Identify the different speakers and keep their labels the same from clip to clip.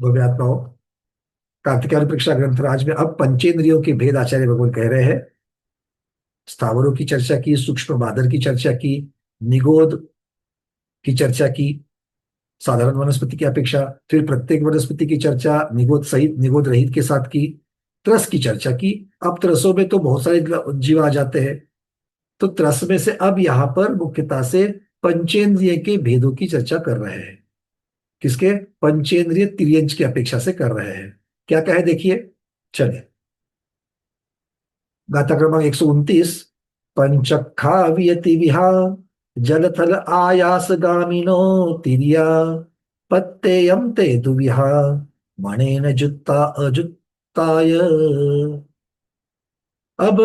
Speaker 1: भव्यात्माओं, कार्तिकेय परीक्षा ग्रंथराज में अब पंचेंद्रियों के भेद आचार्य भगवान कह रहे हैं। स्थावरों की चर्चा की, सूक्ष्म बादर की चर्चा की, निगोद की चर्चा की, साधारण वनस्पति की अपेक्षा। फिर प्रत्येक वनस्पति की चर्चा निगोद सहित निगोद रहित के साथ की। त्रस की चर्चा की। अब त्रसों में तो बहुत सारे जीव आ जाते हैं। तो त्रस में से अब यहाँ पर मुख्यता से पंचेंद्रिय के भेदों की चर्चा कर रहे हैं। किसके? पंचेंद्रिय तिर्यंच की अपेक्षा से कर रहे हैं। क्या कहे देखिए। चलिए, गाथा क्रमांक 129। पंचखा वियति विहा जलथल आयास गामिनो तिरिया पत्तेयम ते दुविहा मणेन जुत्ता अजुत्ताय। अब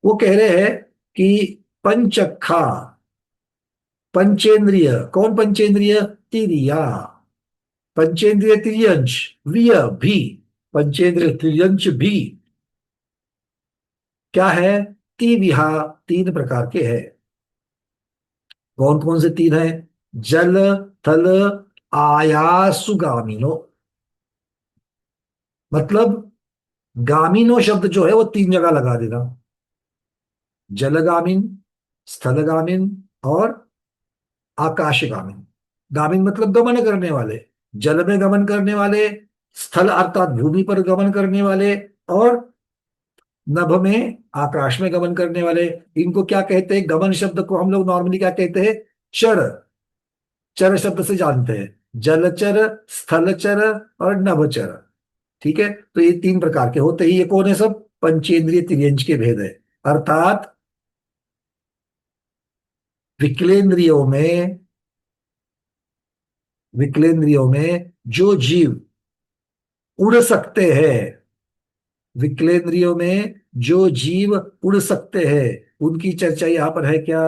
Speaker 1: वो कह रहे हैं कि पंचखा, पंचेंद्रिय, कौन पंचेंद्रिय? तिरिया, पंचेंद्रिय तिर्यंश, विय भी, पंचेंद्रिय तिर्यंश भी क्या है? तिविहा, तीन प्रकार के हैं। कौन कौन से तीन हैं? जल, थल, आयासुगामिनो। मतलब गामिनो शब्द जो है वो तीन जगह लगा देना। जलगामिन, स्थलगामिन और आकाशगामिन। गामिन मतलब गमन करने वाले, जल में गमन करने वाले, स्थल अर्थात भूमि पर गमन करने वाले, और नभ में, आकाश में गमन करने वाले। इनको क्या कहते हैं? गमन शब्द को हम लोग नॉर्मली क्या कहते हैं? चर। चर शब्द से जानते हैं, जलचर, स्थलचर और नभचर। ठीक है, तो ये तीन प्रकार के होते ही, ये कौन है? सब पंचेंद्रिय तिर्यंच के भेद है। अर्थात विकलेंद्रियों में, विकलेंद्रियों में जो जीव उड़ सकते हैं, विकलेंद्रियों में जो जीव उड़ सकते हैं, उनकी चर्चा यहां पर है। क्या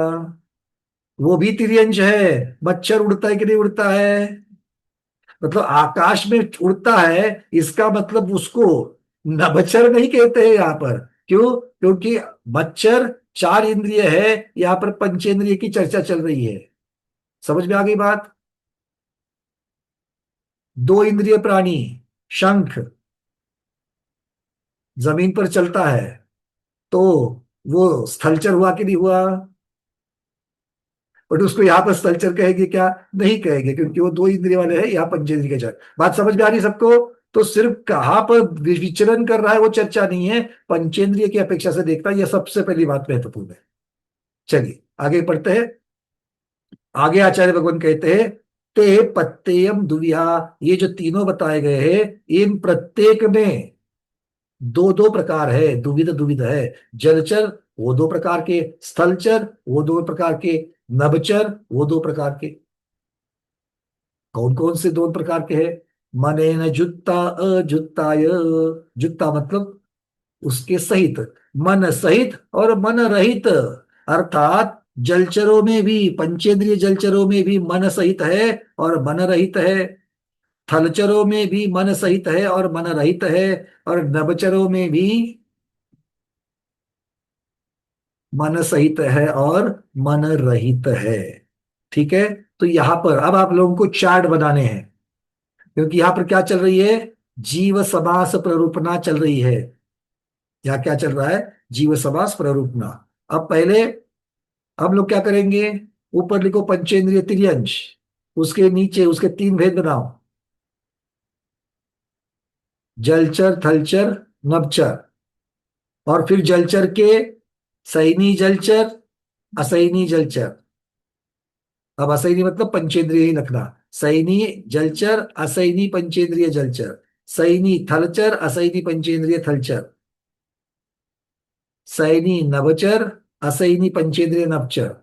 Speaker 1: वो भी तिर्यंच है? मच्छर उड़ता है कि नहीं उड़ता है? मतलब आकाश में उड़ता है, इसका मतलब उसको नभचर नहीं कहते हैं यहां पर। क्यों? क्योंकि मच्छर चार इंद्रिय है, यहां पर पंचेंद्रिय की चर्चा चल रही है। समझ में आ गई बात? दो इंद्रिय प्राणी, शंख, जमीन पर चलता है, तो वो स्थलचर हुआ कि नहीं हुआ? बट उसको यहाँ पर स्थलचर कहेंगे क्या? नहीं कहेंगे, क्योंकि वो दो इंद्रिय वाले हैं, यहाँ पंचेंद्रिय के चर। बात समझ में आ रही सबको? तो सिर्फ कहाँ पर विचरण कर रहा है वो चर्चा नहीं है, पंचेंद्रिय की अपेक्षा से देखना, यह सबसे पहली बात महत्वपूर्ण है। चलिए आगे पढ़ते हैं। आगे आचार्य भगवान कहते हैं, ते पत्तेयम दुविहा, ये जो तीनों बताए गए हैं, इन प्रत्येक में दो दो प्रकार है, दुविध दुविध है। जलचर वो दो प्रकार के, स्थलचर वो दो प्रकार के, नभचर वो दो प्रकार के। कौन कौन से दो प्रकार के हैं? मनेन जुत्ता अजुत्ताय। जुत्ता मतलब उसके सहित, मन सहित और मन रहित। अर्थात जलचरों में भी, पंचेंद्रिय जलचरों में भी मन सहित है और मन रहित है। थलचरों में भी मन सहित है और मन रहित है। और नभचरों में भी मन सहित है और मन रहित है। ठीक है, तो यहां पर अब आप लोगों को चार्ट बनाने हैं, क्योंकि यहां पर क्या चल रही है? जीव समास प्ररूपणा चल रही है। यहाँ क्या चल रहा है? जीव समास प्ररूपणा। अब पहले हम लोग क्या करेंगे? ऊपर लिखो पंचेंद्रिय तिर्यंश, उसके नीचे उसके तीन भेद बनाओ। जलचर, थलचर, नभचर। और फिर जलचर के सैनी जलचर, असैनी जलचर। अब असैनी मतलब पंचेंद्रिय ही रखना। सैनी जलचर, असैनी पंचेंद्रिय जलचर। सैनी थलचर, असैनी पंचेंद्रिय थलचर। सैनी नभचर, असैनी पंचेंद्रिय नभचर।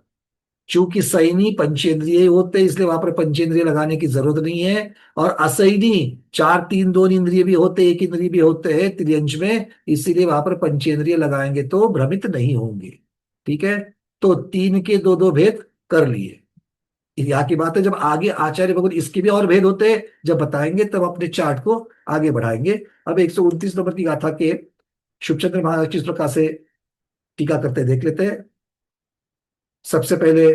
Speaker 1: चूंकि सैनी पंचेंद्रिय होते हैं, इसलिए वहां पर पंचेंद्रिय लगाने की जरूरत नहीं है। और असैनी चार, तीन, दो इंद्रिय भी होते, एक इंद्रिय भी होते हैं त्रियंश में, इसीलिए वहां पर पंचेंद्रिय लगाएंगे तो भ्रमित नहीं होंगे। ठीक है, तो तीन के दो दो भेद कर लिए। यहाँ की बात है, जब आगे आचार्य भगवत इसके भी और भेद होते हैं, जब बताएंगे तब अपने चार्ट को आगे बढ़ाएंगे। अब 129 नंबर की गाथा के शुभचंद्र महाराज किस प्रकार से टीका करते हैं, देख लेते हैं। सबसे पहले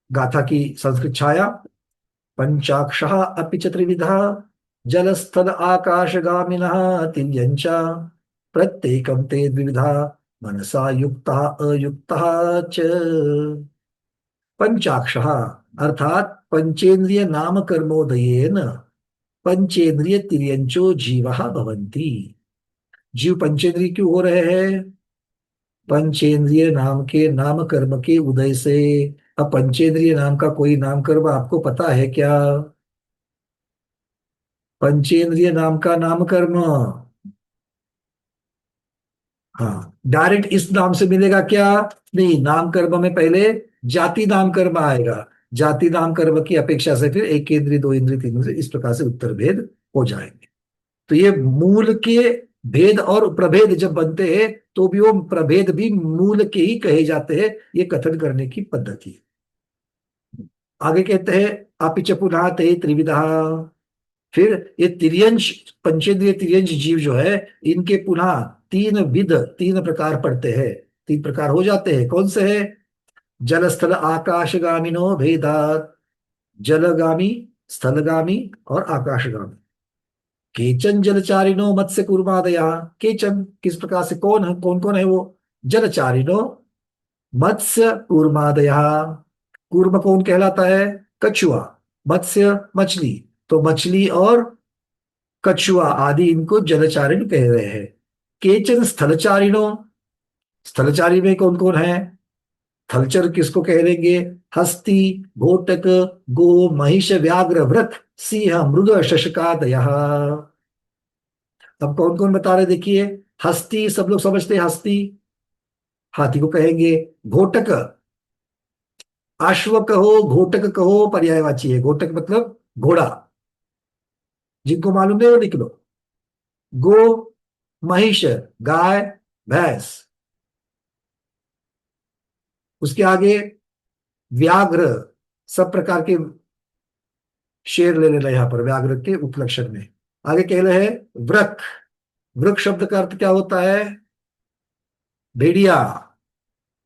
Speaker 1: गाथा की संस्कृत छाया। पंचाक्षः अपि च त्रिविधः जलस्थल आकाशगामिनः तिर्यञ्च प्रत्येकं ते द्विविधा मनसा युक्तः अयुक्तः च। पंचाक्षः अर्थात पंचेन्द्रिय नाम कर्मोदयेन पंचेन्द्रिय तिर्यंचो जीवः भवन्ति। जीव पंचेंद्रिय क्यों हो रहे हैं? पंचेंद्रिय नाम के नाम कर्म के उदय से। अब पंचेंद्रिय नाम का कोई नाम कर्म आपको पता है क्या? पंचेंद्रिय नाम का नाम कर्म, हाँ, डायरेक्ट इस नाम से मिलेगा क्या? नहीं, नाम कर्म में पहले जाति नाम कर्म आएगा। जाति नाम कर्म की अपेक्षा से फिर एक इंद्रिय, दो इंद्रिय, तीन इंद्रिय, इस प्रकार से उत्तर भेद हो जाएंगे। तो ये मूल के भेद और प्रभेद जब बनते हैं तो भी वो प्रभेद भी मूल के ही कहे जाते हैं। ये कथन करने की पद्धति है। आगे कहते हैं अपिच पुनः ते त्रिविधा। फिर ये तिर्यंश, पंचेंद्रिय तिर्यंश जीव जो है, इनके पुनः तीन विध, तीन प्रकार पड़ते हैं। तीन प्रकार हो जाते हैं, कौन से है? जल स्थल आकाशगामिनो भेदात। जलगामी, स्थलगामी और आकाशगामी। केचन जलचारिणो मत्स्य कूर्मादया। केचन किस प्रकार से, कौन है, कौन कौन है वो? जलचारिणो मत्स्य कूर्मादया। कूर्म कौन कहलाता है? कछुआ। मत्स्य मछली, तो मछली और कछुआ आदि इनको जलचारिण कह रहे हैं। केचन स्थलचारिणो, स्थलचारी में कौन कौन है? थलचर किसको कह देंगे? हस्ती, घोटक, गो, महिष, व्याघ्र, वृक, सिंह, मृग, शशकादयः। अब कौन कौन बता रहे देखिए। हस्ती सब लोग समझते हैं, हस्ती हाथी को कहेंगे। घोटक, अश्व कहो, घोटक कहो, पर्यायवाची है। घोटक मतलब घोड़ा, जिनको मालूम नहीं वो लिख लो। गो, महिष, गाय, भैंस। उसके आगे व्याघ्र, सब प्रकार के शेर ले लेना यहाँ पर व्याघ्र के उपलक्षण में। आगे कह रहे हैं वृक। वृक शब्द का अर्थ क्या होता है? भेड़िया।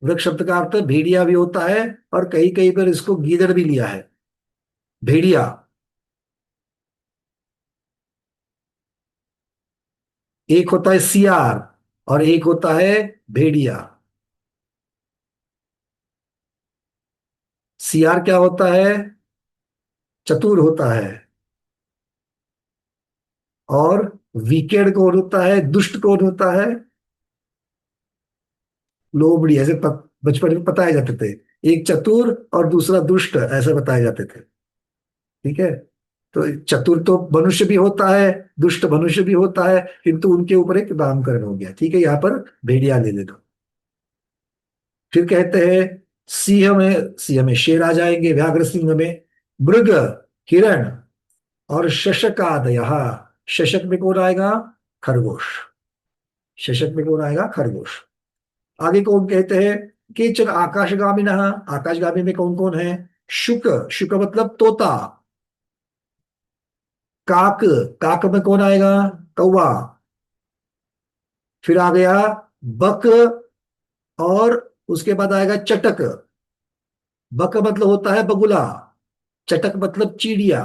Speaker 1: वृक शब्द का अर्थ भेड़िया भी होता है, और कहीं कहीं पर इसको गीदड़ भी लिया है। भेड़िया। एक होता है सियार और एक होता है भेड़िया। सियार क्या होता है? चतुर होता है। और विकेड कौन होता है? दुष्ट कौन होता है? लोमड़ी। ऐसे बचपन में बताए जाते थे, एक चतुर और दूसरा दुष्ट, ऐसे बताए जाते थे। ठीक है। तो चतुर तो मनुष्य भी होता है, दुष्ट मनुष्य भी होता है, किंतु उनके ऊपर एक नामकरण हो गया। ठीक है, यहाँ पर भेड़िया ले लेना। फिर कहते हैं सिंह में, सिंह में शेर आ जाएंगे, व्याघ्र सिंह में। मृग, हिरण, और शशकादयः। शशक में कौन आएगा? खरगोश। शशक में कौन आएगा? खरगोश। आगे कौन कहते हैं? केचन आकाशगामिनः। आकाशगामी में कौन कौन है? शुक, शुक मतलब तोता। काक, काक में कौन आएगा? कौवा। फिर आ गया बक, और उसके बाद आएगा चटक। बक मतलब होता है बगुला, चटक मतलब चिड़िया।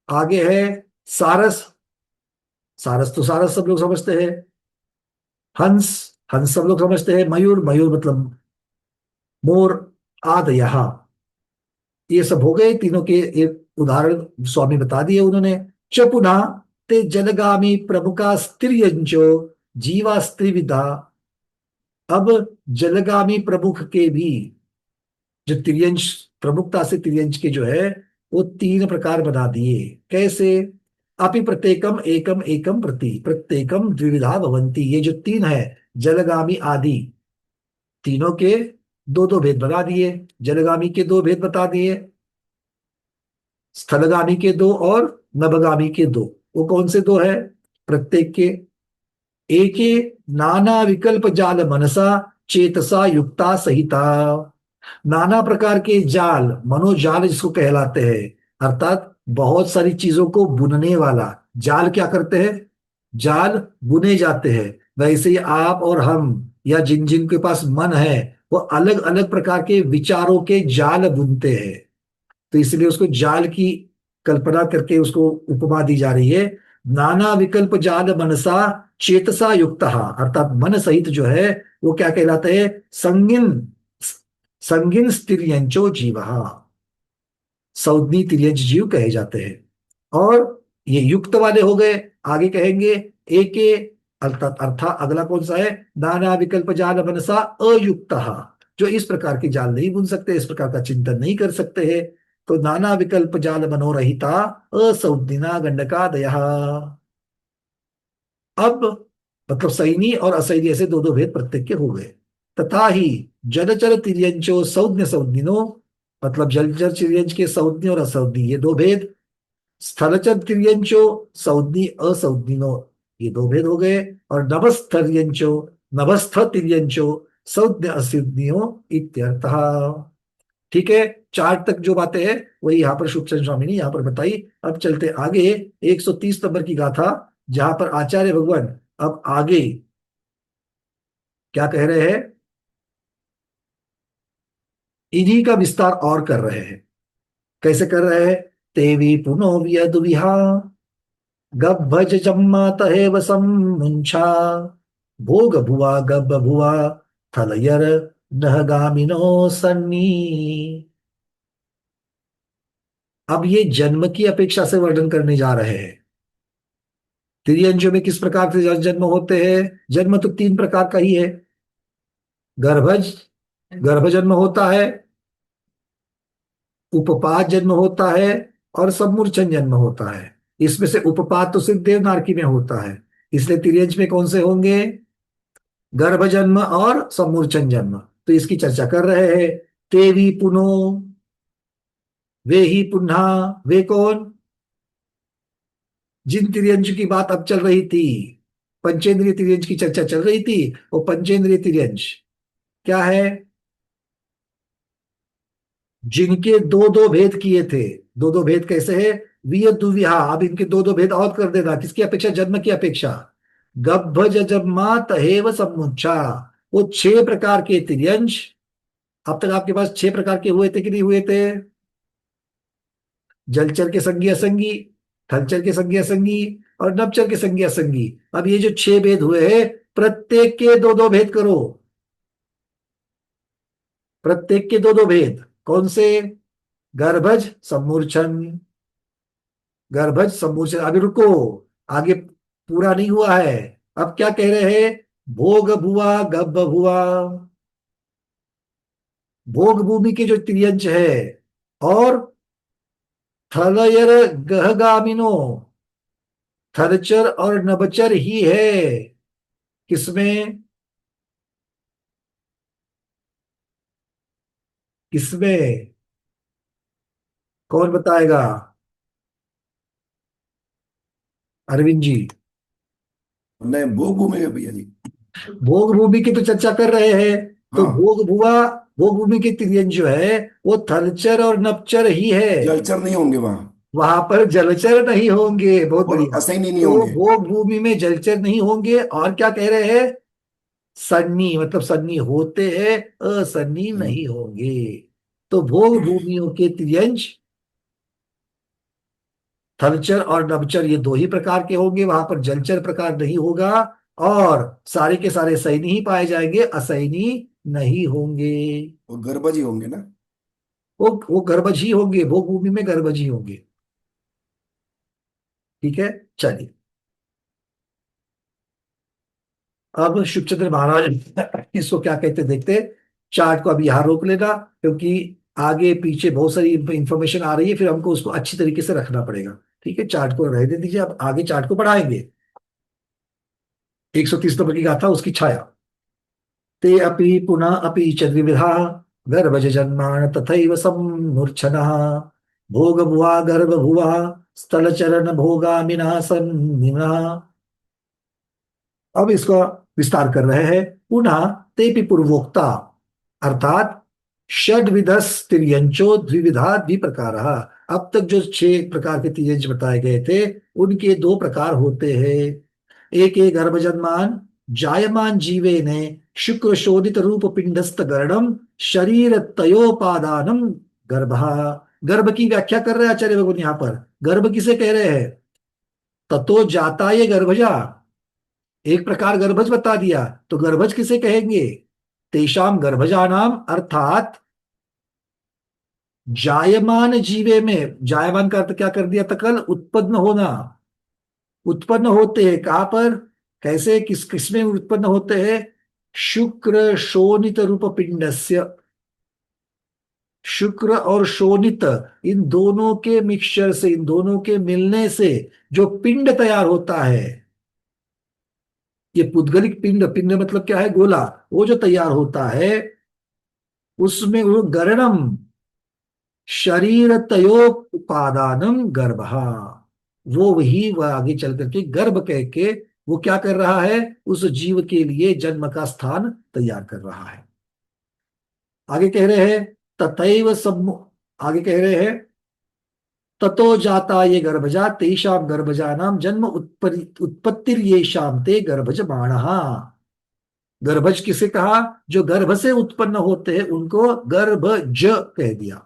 Speaker 1: आगे है सारस। सारस तो सारस सब लोग समझते हैं। हंस, हंस सब लोग समझते हैं। मयूर, मयूर मतलब मोर। आदयः, ये सब हो गए तीनों के एक उदाहरण स्वामी बता दिए उन्होंने। च पुनः ते जलगामी प्रमुखा स्त्रियंचो जीवा स्त्रिविधा। अब जलगामी प्रमुख के भी, जो तिर्यंश, प्रमुखता से तिर्यंश के जो है, वो तीन प्रकार बना दिए। कैसे? अपि प्रत्येकम एकम एकम प्रति प्रत्येकम द्विविधा भवंती। ये जो तीन है, जलगामी आदि, तीनों के दो दो भेद बना दिए। जलगामी के दो भेद बता दिए, स्थलगामी के दो और नभगामी के दो। वो कौन से दो है? प्रत्येक के एके नाना विकल्प जाल मनसा चेतसा युक्ता सहिता। नाना प्रकार के जाल, मनोजाल जिसको कहलाते हैं, अर्थात बहुत सारी चीजों को बुनने वाला। जाल क्या करते हैं? जाल बुने जाते हैं। वैसे ही आप और हम, या जिन जिन के पास मन है, वो अलग अलग प्रकार के विचारों के जाल बुनते हैं। तो इसलिए उसको जाल की कल्पना करके उसको उपमा दी जा रही है। नाना विकल्प जाल मनसा चेतसा युक्त, अर्थात मन सहित जो है वो क्या कहलाते हैं, संगिन, संगिन स्त्रियंचो जीव, संज्ञी तिर्यंच जीव कहे जाते हैं। और ये युक्त वाले हो गए। आगे कहेंगे एके, अर्थात अर्थात अगला कौन सा है, नाना विकल्प जाल मनसा अयुक्त, जो इस प्रकार की जाल नहीं बुन सकते, इस प्रकार का चिंतन नहीं कर सकते हैं। तो नाना विकल्प जाल मनोरहिता असंज्ञिना गंडकादय। अब मतलब सैनी और असैनी ऐसे दो दो भेद प्रत्येक के हो गए। तथा ही जलचर तिर्यंचो संज्ञ संज्ञिनो, मतलब जलचर तिर्यंच के संज्ञ और असंज्ञ ये दो भेद। स्थलचर तिर्यंचो संज्ञ असंज्ञिनो, ये दो भेद हो गए। और नभस्थर्यंचो, नभस्थ तिर्यंचो संज्ञ असंज्ञियो इत्यर्थः। ठीक है, चार तक जो बातें हैं वही यहाँ पर शुभचंद्र स्वामी ने यहाँ पर बताई। अब चलते आगे 130 नंबर की गाथा, जहां पर आचार्य भगवान अब आगे क्या कह रहे हैं, इन्हीं का विस्तार और कर रहे हैं। कैसे कर रहे हैं, तेवी पुनो व्यद विहा गब्भज जम्मा तहेव मुंछा भोग भुआ गब्ब भुआ थलयर नहगामिनो सन्नी। अब ये जन्म की अपेक्षा से वर्णन करने जा रहे हैं। तिर्यंजों में किस प्रकार से जन्म होते हैं, जन्म तो तीन प्रकार का ही है। गर्भज, गर्भ जन्म होता है, उपपात जन्म होता है, और सम्मूर्छन जन्म होता है। इसमें से उपपात तो सिर्फ देवनारकी में होता है, इसलिए तिर्यंज में कौन से होंगे, गर्भ जन्म और सम्मूर्छन जन्म। तो इसकी चर्चा कर रहे हैं। तेवी पुनो, वे ही पुनः, वे कौन, जिन तिर्यंज की बात अब चल रही थी, पंचेंद्रिय तिर्यंज की चर्चा चल रही थी, वो पंचेंद्रिय तिर्यंज क्या है, जिनके दो दो भेद किए थे। दो दो भेद कैसे है, विय दुविहा, अब इनके दो दो भेद और कर देना, किसकी अपेक्षा, जन्म की अपेक्षा। गब्भ जजम्मा तहेव समुच्चा, वो छह प्रकार के तिर्यंश। अब तक आपके पास छह प्रकार के हुए थे कि नहीं हुए थे, जलचर के संगी असंगी, थलचर के संगी असंगी, और नभचर के संगी असंगी। अब ये जो छह भेद हुए हैं, प्रत्येक के दो दो भेद करो, प्रत्येक के दो दो भेद कौन से, गर्भज सम्मूर्छन, गर्भज सम्मूर्छन। अभी रुको, आगे पूरा नहीं हुआ है। अब क्या कह रहे हैं, भोग भुआ गब्ब भुआ, भोग भूमि के जो त्रियंच है, और थलयर गहगामिनो, थलचर और नभचर ही है। किसमें, किसमें, कौन बताएगा, अरविंद जी।
Speaker 2: नहीं, भोग भूमि में भैया जी।
Speaker 1: भोग भूमि की तो चर्चा कर रहे हैं। तो
Speaker 2: हाँ,
Speaker 1: भोग भुआ, भोग भूमि के त्रियंज जो है वो थलचर और नभचर ही है।
Speaker 2: जलचर नहीं होंगे वहां,
Speaker 1: वहां पर जलचर नहीं होंगे, बहुत
Speaker 2: और
Speaker 1: बढ़िया।
Speaker 2: असहनी नहीं
Speaker 1: तो
Speaker 2: होंगे।
Speaker 1: भोग भूमि में जलचर नहीं होंगे, और क्या कह रहे हैं, सन्नी, मतलब सन्नी होते हैं, असन्नी
Speaker 2: हम्म,
Speaker 1: नहीं होंगे। तो भोग भूमियों के त्रियंश थलचर और नभचर ये दो ही प्रकार के होंगे, वहां पर जलचर प्रकार नहीं होगा। और सारे के सारे सैनी ही पाए जाएंगे, असैनी नहीं होंगे।
Speaker 2: वो गर्भज ही होंगे ना।
Speaker 1: वो गर्भज ही होंगे, भोग भूमि में गर्भज ही होंगे। ठीक है, चलिए। अब शिवचंद्र महाराज इसको क्या कहते देखते हैं। चार्ट को अभी यहां रोक लेना, क्योंकि आगे पीछे बहुत सारी इंफॉर्मेशन आ रही है, फिर हमको उसको अच्छी तरीके से रखना पड़ेगा। ठीक है, चार्ट को रहने दीजिए, अब आगे चार्ट को बढ़ाएंगे। 130 नंबर की गाथा, उसकी छाया। ते अपि पुनः अपि च द्विविधा गर्भज जन्माण तथैव सम्मूर्छनः भोग भुवा गर्भ भुवा स्थलचरण भोगामिना सन्निनः। अब इसका विस्तार कर रहे हैं। पुनः तेपि पूर्वोक्ता, अर्थात षड्विधस तिर्यंचो द्विविधा द्विप्रकार। अब तक जो छह प्रकार के तिर्यंच बताए गए थे, उनके दो प्रकार होते हैं। एक एक गर्भजन्मान जायमान जीवे ने शुक्र शोधित रूप पिंडस्थ गर्णम शरीर तयोपादानम गर्भ गर्भ की व्याख्या कर रहे हैं आचार्य भगवान यहां पर। गर्भ किसे कह रहे हैं? ततो जाता ये गर्भजा, एक प्रकार गर्भज बता दिया, तो गर्भज किसे कहेंगे? तेषाम गर्भजा नाम, अर्थात जायमान जीवे में, जायमान का अर्थ क्या कर दिया था कल? उत्पन्न होना। उत्पन्न होते हैं कहां पर, कैसे, किस किसमें उत्पन्न होते हैं? शुक्र शोणित रूप पिंडस्य, शुक्र और शोणित, इन दोनों के मिक्सचर से, इन दोनों के मिलने से जो पिंड तैयार होता है, ये पुद्गलिक पिंड, पिंड मतलब क्या है? गोला। वो जो तैयार होता है उसमें वो गर्णम शरीर तयोपादानम गर्भ, वो वही वह आगे चल करके गर्भ कह के वो क्या कर रहा है? उस जीव के लिए जन्म का स्थान तैयार कर रहा है। आगे कह रहे हैं तथैव सब, आगे कह रहे हैं ततो जाता ये गर्भजा तेषाम गर्भजा नाम जन्म उत्पत्तिर ये शाम ते गर्भज बाणः। गर्भज किसे कहा? जो गर्भ से उत्पन्न होते हैं उनको गर्भज कह दिया।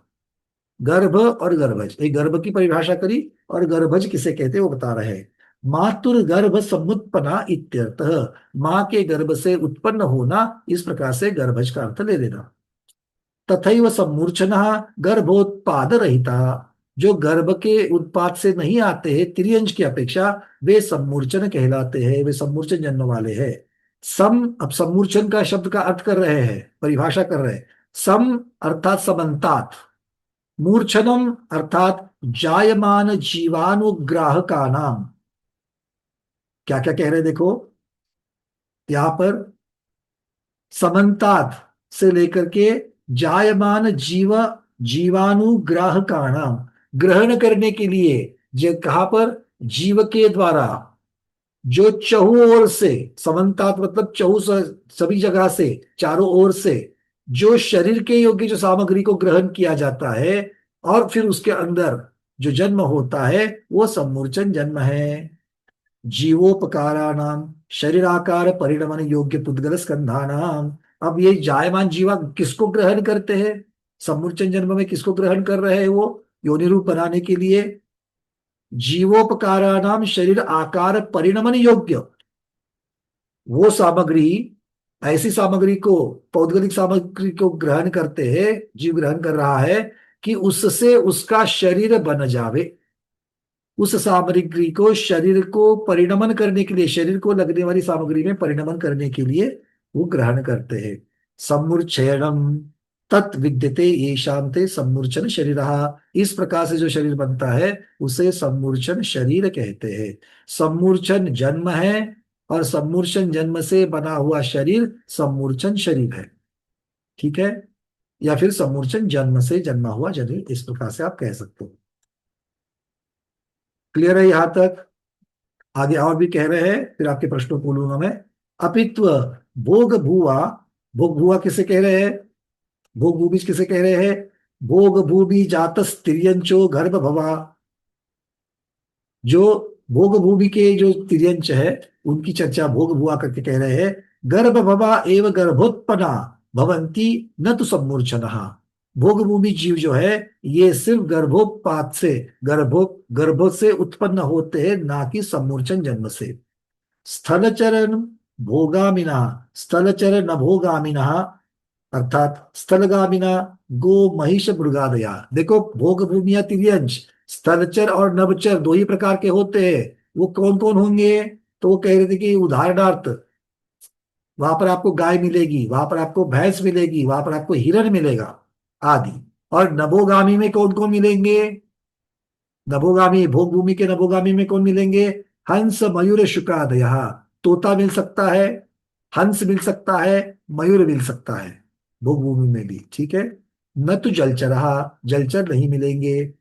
Speaker 1: गर्भ और गर्भज, एक गर्भ की परिभाषा करी, और गर्भज किसे कहते हैं वो बता रहे हैं। मातुर गर्भ समुत्पन्ना इत्यर्थः, माँ के गर्भ से उत्पन्न होना, इस प्रकार से गर्भज का अर्थ ले लेना। तथैव सम्मूर्छनः गर्भोत्पाद रहिता, जो गर्भ के उत्पाद से नहीं आते हैं तिर्यंज की अपेक्षा, वे सम्मूर्छन कहलाते हैं, वे सम्मूर्छन जन्म वाले हैं। सम, अब सम्मूर्छन का शब्द का अर्थ कर रहे हैं, परिभाषा कर रहे हैं। सम अर्थात समन्तात, मूर्छनम अर्थात जायमान जीवानुग्राहका नाम। क्या क्या कह रहे हैं देखो यहां पर, समन्तात से लेकर के जायमान जीवानुग्राहका नाम, ग्रहण करने के लिए, जो कहां पर? जीव के द्वारा, जो चहु ओर से, समन्तात मतलब चहु सभी जगह से, चारों ओर से जो शरीर के योग्य जो सामग्री को ग्रहण किया जाता है और फिर उसके अंदर जो जन्म होता है वो सम्मूर्छन जन्म है। जीवोपकाराणाम शरीराकार परिणमन योग्य पुद्गल स्कंधानाम। अब ये जायमान जीवा किसको ग्रहण करते हैं? सम्मूर्छन जन्म में किसको ग्रहण कर रहे हैं? वो योनि रूप बनाने के लिए जीवोपकाराणाम शरीर आकार परिणमन योग्य, वो सामग्री, ऐसी सामग्री को, पौद्गलिक सामग्री को ग्रहण करते हैं, जीव ग्रहण कर रहा है कि उससे उसका शरीर बन जावे। उस सामग्री को, शरीर को परिणमन करने के लिए, शरीर को लगने वाली सामग्री में परिणमन करने के लिए वो ग्रहण करते हैं। सम्मूर्छयनम तत् विद्यते येषां ते सम्मूर्छन शरीर, इस प्रकार से जो शरीर बनता है उसे सम्मूर्छन शरीर कहते हैं। सम्मूर्छन जन्म है और सम्मूर्छन जन्म से बना हुआ शरीर सम्मूर्छन शरीर है, ठीक है? या फिर सम्मूर्छन जन्म से जन्मा हुआ शरीर, इस प्रकार से आप कह सकते हो। क्लियर है यहां तक? आगे और भी कह रहे हैं, फिर आपके प्रश्नों को बोलूंगा मैं। अपित्व भोग भुआ, भोग भुआ किसे कह रहे हैं? भोग भूमिज किसे कह रहे हैं? भोग भूमि जातस तिर्यंचो गर्भ भवा, जो भोग भूमि के जो तिर्यंच है उनकी चर्चा भोग भुआ करके कह रहे हैं। गर्भ भवा एवं गर्भोत्पन्ना भवंती न तो सम्मूर्छनः, भोग भूमि जीव जो है ये सिर्फ गर्भोत्पाद से, गर्भ से उत्पन्न होते हैं, ना कि सम्मूर्छन जन्म से। स्थलचरण भोगामिना, स्थलचर न भोगामिना, अर्थात स्थलगामिना गो महिष मृगादया। देखो भोग भूमि या तिर्यंच, स्थलचर और नभचर दो ही प्रकार के होते हैं। वो कौन कौन होंगे? तो वो कह रहे थे कि उदाहरणार्थ, वहां पर आपको गाय मिलेगी, वहां पर आपको भैंस मिलेगी, वहां पर आपको हिरण मिलेगा आदि। और नभोगामी में कौन कौन मिलेंगे? नभोगामी, भोग भूमि के नभोगामी में कौन मिलेंगे? हंस मयूर शुक्रादय, तोता मिल सकता है, हंस मिल सकता है, मयूर मिल सकता है भोग भूमि में भी, ठीक है? न तो जलचरहा, जलचर नहीं मिलेंगे।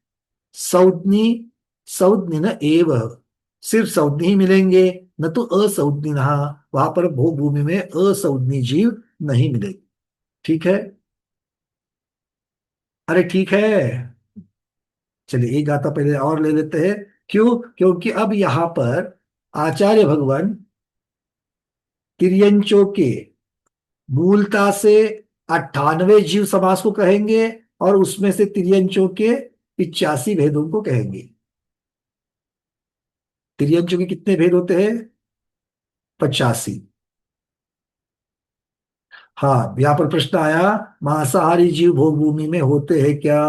Speaker 1: सौज्ञी, सौज्ञ न एव, सिर्फ सौज्ञी ही मिलेंगे, न तो असौज्ञ, वहां पर भोग भूमि में असौज्ञी जीव नहीं मिलेंगे, ठीक है? अरे ठीक है, चलिए एक गाथा पहले और ले लेते हैं। क्यों? क्योंकि अब यहां पर आचार्य भगवान तिर्यंचों के मूलता से 98 जीव समास को कहेंगे और उसमें से तिर्यंचों के 85 भेदों को कहेंगे। तिर्यंचों के कितने भेद होते हैं? 85। हाँ, यहाँ पर प्रश्न आया, मांसाहारी जीव भोग भूमि में होते हैं क्या?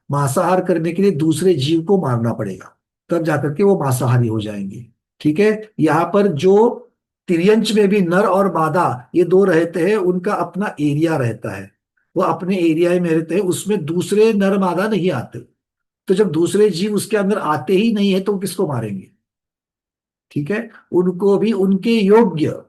Speaker 1: मांसाहार करने के लिए दूसरे जीव को मारना पड़ेगा, तब जाकर के वो मांसाहारी हो जाएंगे। ठीक है। यहाँ पर जो तिर्यंच में भी नर और मादा ये दो रहते हैं, उनका अपना एरिया रहता है, वो अपने एरिया में रहते हैं, उसमें दूसरे नर मादा नहीं आते। तो जब दूसरे जीव उसके अंदर आते ही नहीं है तो किसको मारेंगे? ठीक है। उनको भी उनके योग्य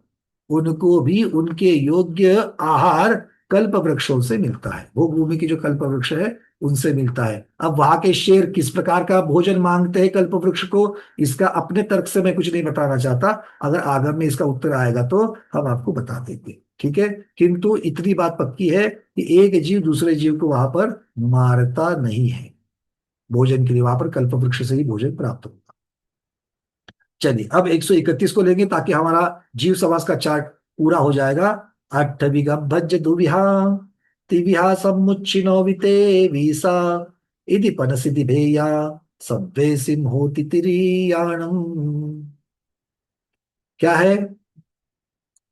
Speaker 1: उनको भी उनके योग्य आहार कल्प वृक्षों से मिलता है। भोग भूमि की जो कल्प वृक्ष है उनसे मिलता है। अब वहां के शेर किस प्रकार का भोजन मांगते हैं कल्प वृक्ष को, इसका अपने तर्क से मैं कुछ नहीं बताना चाहता। अगर आगम में इसका उत्तर आएगा तो हम आपको बता देंगे। ठीक है। किंतु इतनी बात पक्की है कि एक जीव दूसरे जीव को वहां पर मारता नहीं है। भोजन के लिए वहां पर कल्प वृक्ष से ही भोजन प्राप्त होगा। चलिए अब 131 को लेंगे ताकि हमारा जीव समास का चार्ट पूरा हो जाएगा। अट्ठविगम भज्य दुविहा तिविहा समुच्चिनो विते वीसा इति पनसिति भेया सब्वे सिंहोति तिरियाणम। क्या है?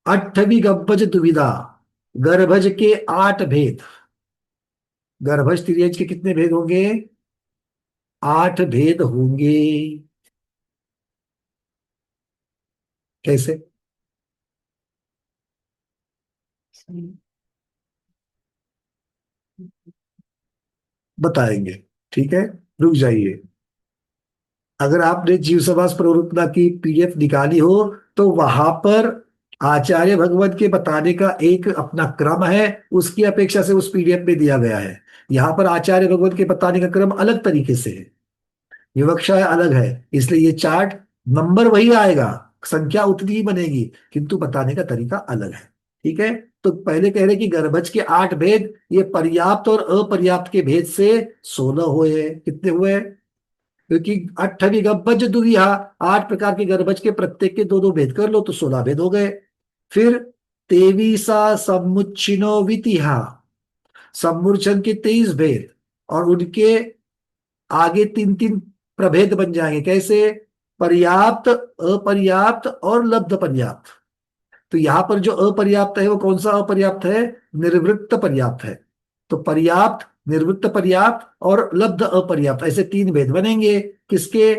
Speaker 1: अट्ठवी गब्बज दुविधा, गर्भज के 8 भेद। गर्भज तिर्यज के कितने भेद होंगे? 8 भेद होंगे। कैसे? बताएंगे। ठीक है, रुक जाइए। अगर आपने जीव समास प्रवृत्ति की पीडीएफ निकाली हो तो वहां पर आचार्य भगवत के बताने का एक अपना क्रम है, उसकी अपेक्षा से उस पीडीएफ में दिया गया है। यहाँ पर आचार्य भगवत के बताने का क्रम अलग तरीके से है, विवक्षा अलग है, इसलिए ये चार्ट नंबर वही आएगा, संख्या उतनी ही बनेगी, किंतु बताने का तरीका अलग है। ठीक है। तो पहले कह रहे कि गर्भज के 8 भेद, ये पर्याप्त और अपर्याप्त के भेद से 16 हुए। कितने हुए? क्योंकि अट्ठवी गब्बज दुविहा, 8 प्रकार के गर्भज के प्रत्येक के दो दो भेद कर लो तो 16 भेद हो गए। फिर तेवीसा समुच्चिनो वितिहा, सम्मूर्छन के 23 भेद, और उनके आगे 3 3 प्रभेद बन जाएंगे। कैसे? पर्याप्त, अपर्याप्त और लब्ध पर्याप्त। तो यहां पर जो अपर्याप्त है वो कौन सा अपर्याप्त है? निर्वृत्त पर्याप्त है। तो पर्याप्त, निर्वृत्त पर्याप्त और लब्ध अपर्याप्त, ऐसे 3 भेद बनेंगे। किसके?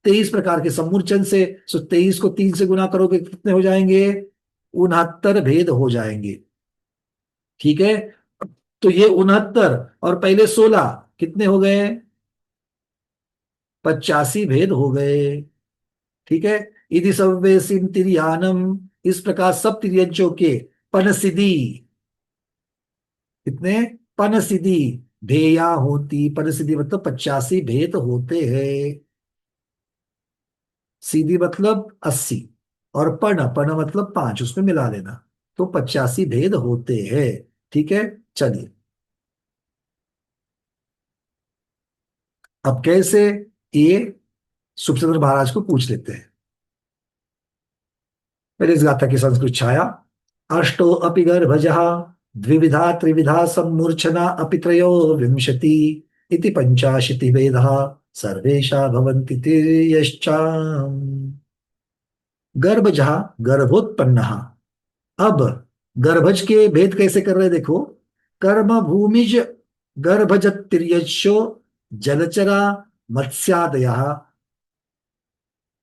Speaker 1: 23 प्रकार के सम्मूर्छन से। सो 23 को 3 से गुना करोगे कितने हो जाएंगे? 69 भेद हो जाएंगे। ठीक है। तो ये 69 और पहले 16 कितने हो गए? 85 भेद हो गए। ठीक है। इति सर्वेसिम तिर्यानम, इस प्रकार सब तिर्यंचों के पनसिदी, कितने? पनसिदी भेया होती, पनसिदी मतलब 85 भेद होते हैं। सीधी मतलब 80, और पन पन मतलब 5, उसमें मिला लेना, तो 85 भेद होते हैं। ठीक है। चलिए अब कैसे, ये सुखचंद्र महाराज को पूछ लेते हैं। पहले इस गाथा की संस्कृत छाया। अष्टो अपि गर्भजः द्विविधा त्रिविधा सम्मूर्छना अपि त्रयो विंशति इति पंचाशीति भेदः सर्वेषा भवन्ति तिर्यश्चाम्। गर्भजः गर्भोत्पन्नः। अब गर्भज के भेद कैसे कर रहे हैं देखो। कर्म भूमिज गर्भज तिर्यशो जलचरा मत्स्यादयः।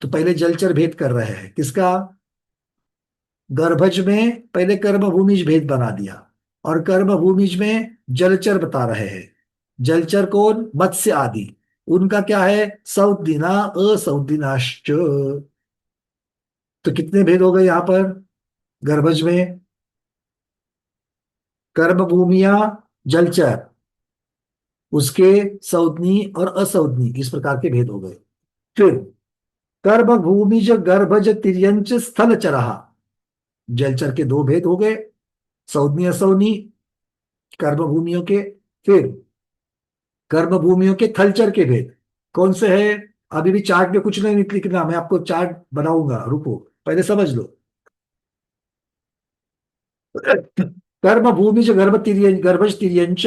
Speaker 1: तो पहले जलचर भेद कर रहे हैं किसका? गर्भज में पहले कर्म भूमिज भेद बना दिया, और कर्म भूमिज में जलचर बता रहे हैं। जलचर कौन? मत्स्य आदि। उनका क्या है? सौदिना असौदिनाश्च। तो कितने भेद हो गए यहां पर गर्भज में? कर्म भूमिया, जलचर, उसके सौदनी और असौदनी, इस प्रकार के भेद हो गए। फिर कर्म भूमिज गर्भज तिर्यंच स्थल चरहा, जलचर के 2 भेद हो गए, सौदनी असौदनी कर्म भूमियों के। फिर कर्म भूमियों के थलचर के भेद कौन से है? अभी भी चार्ट में कुछ नहीं लिखना, मैं आपको चार्ट बनाऊंगा, रुको पहले समझ लो। कर्म भूमि जो गर्भ तिर्य गर्भज तिर्यंच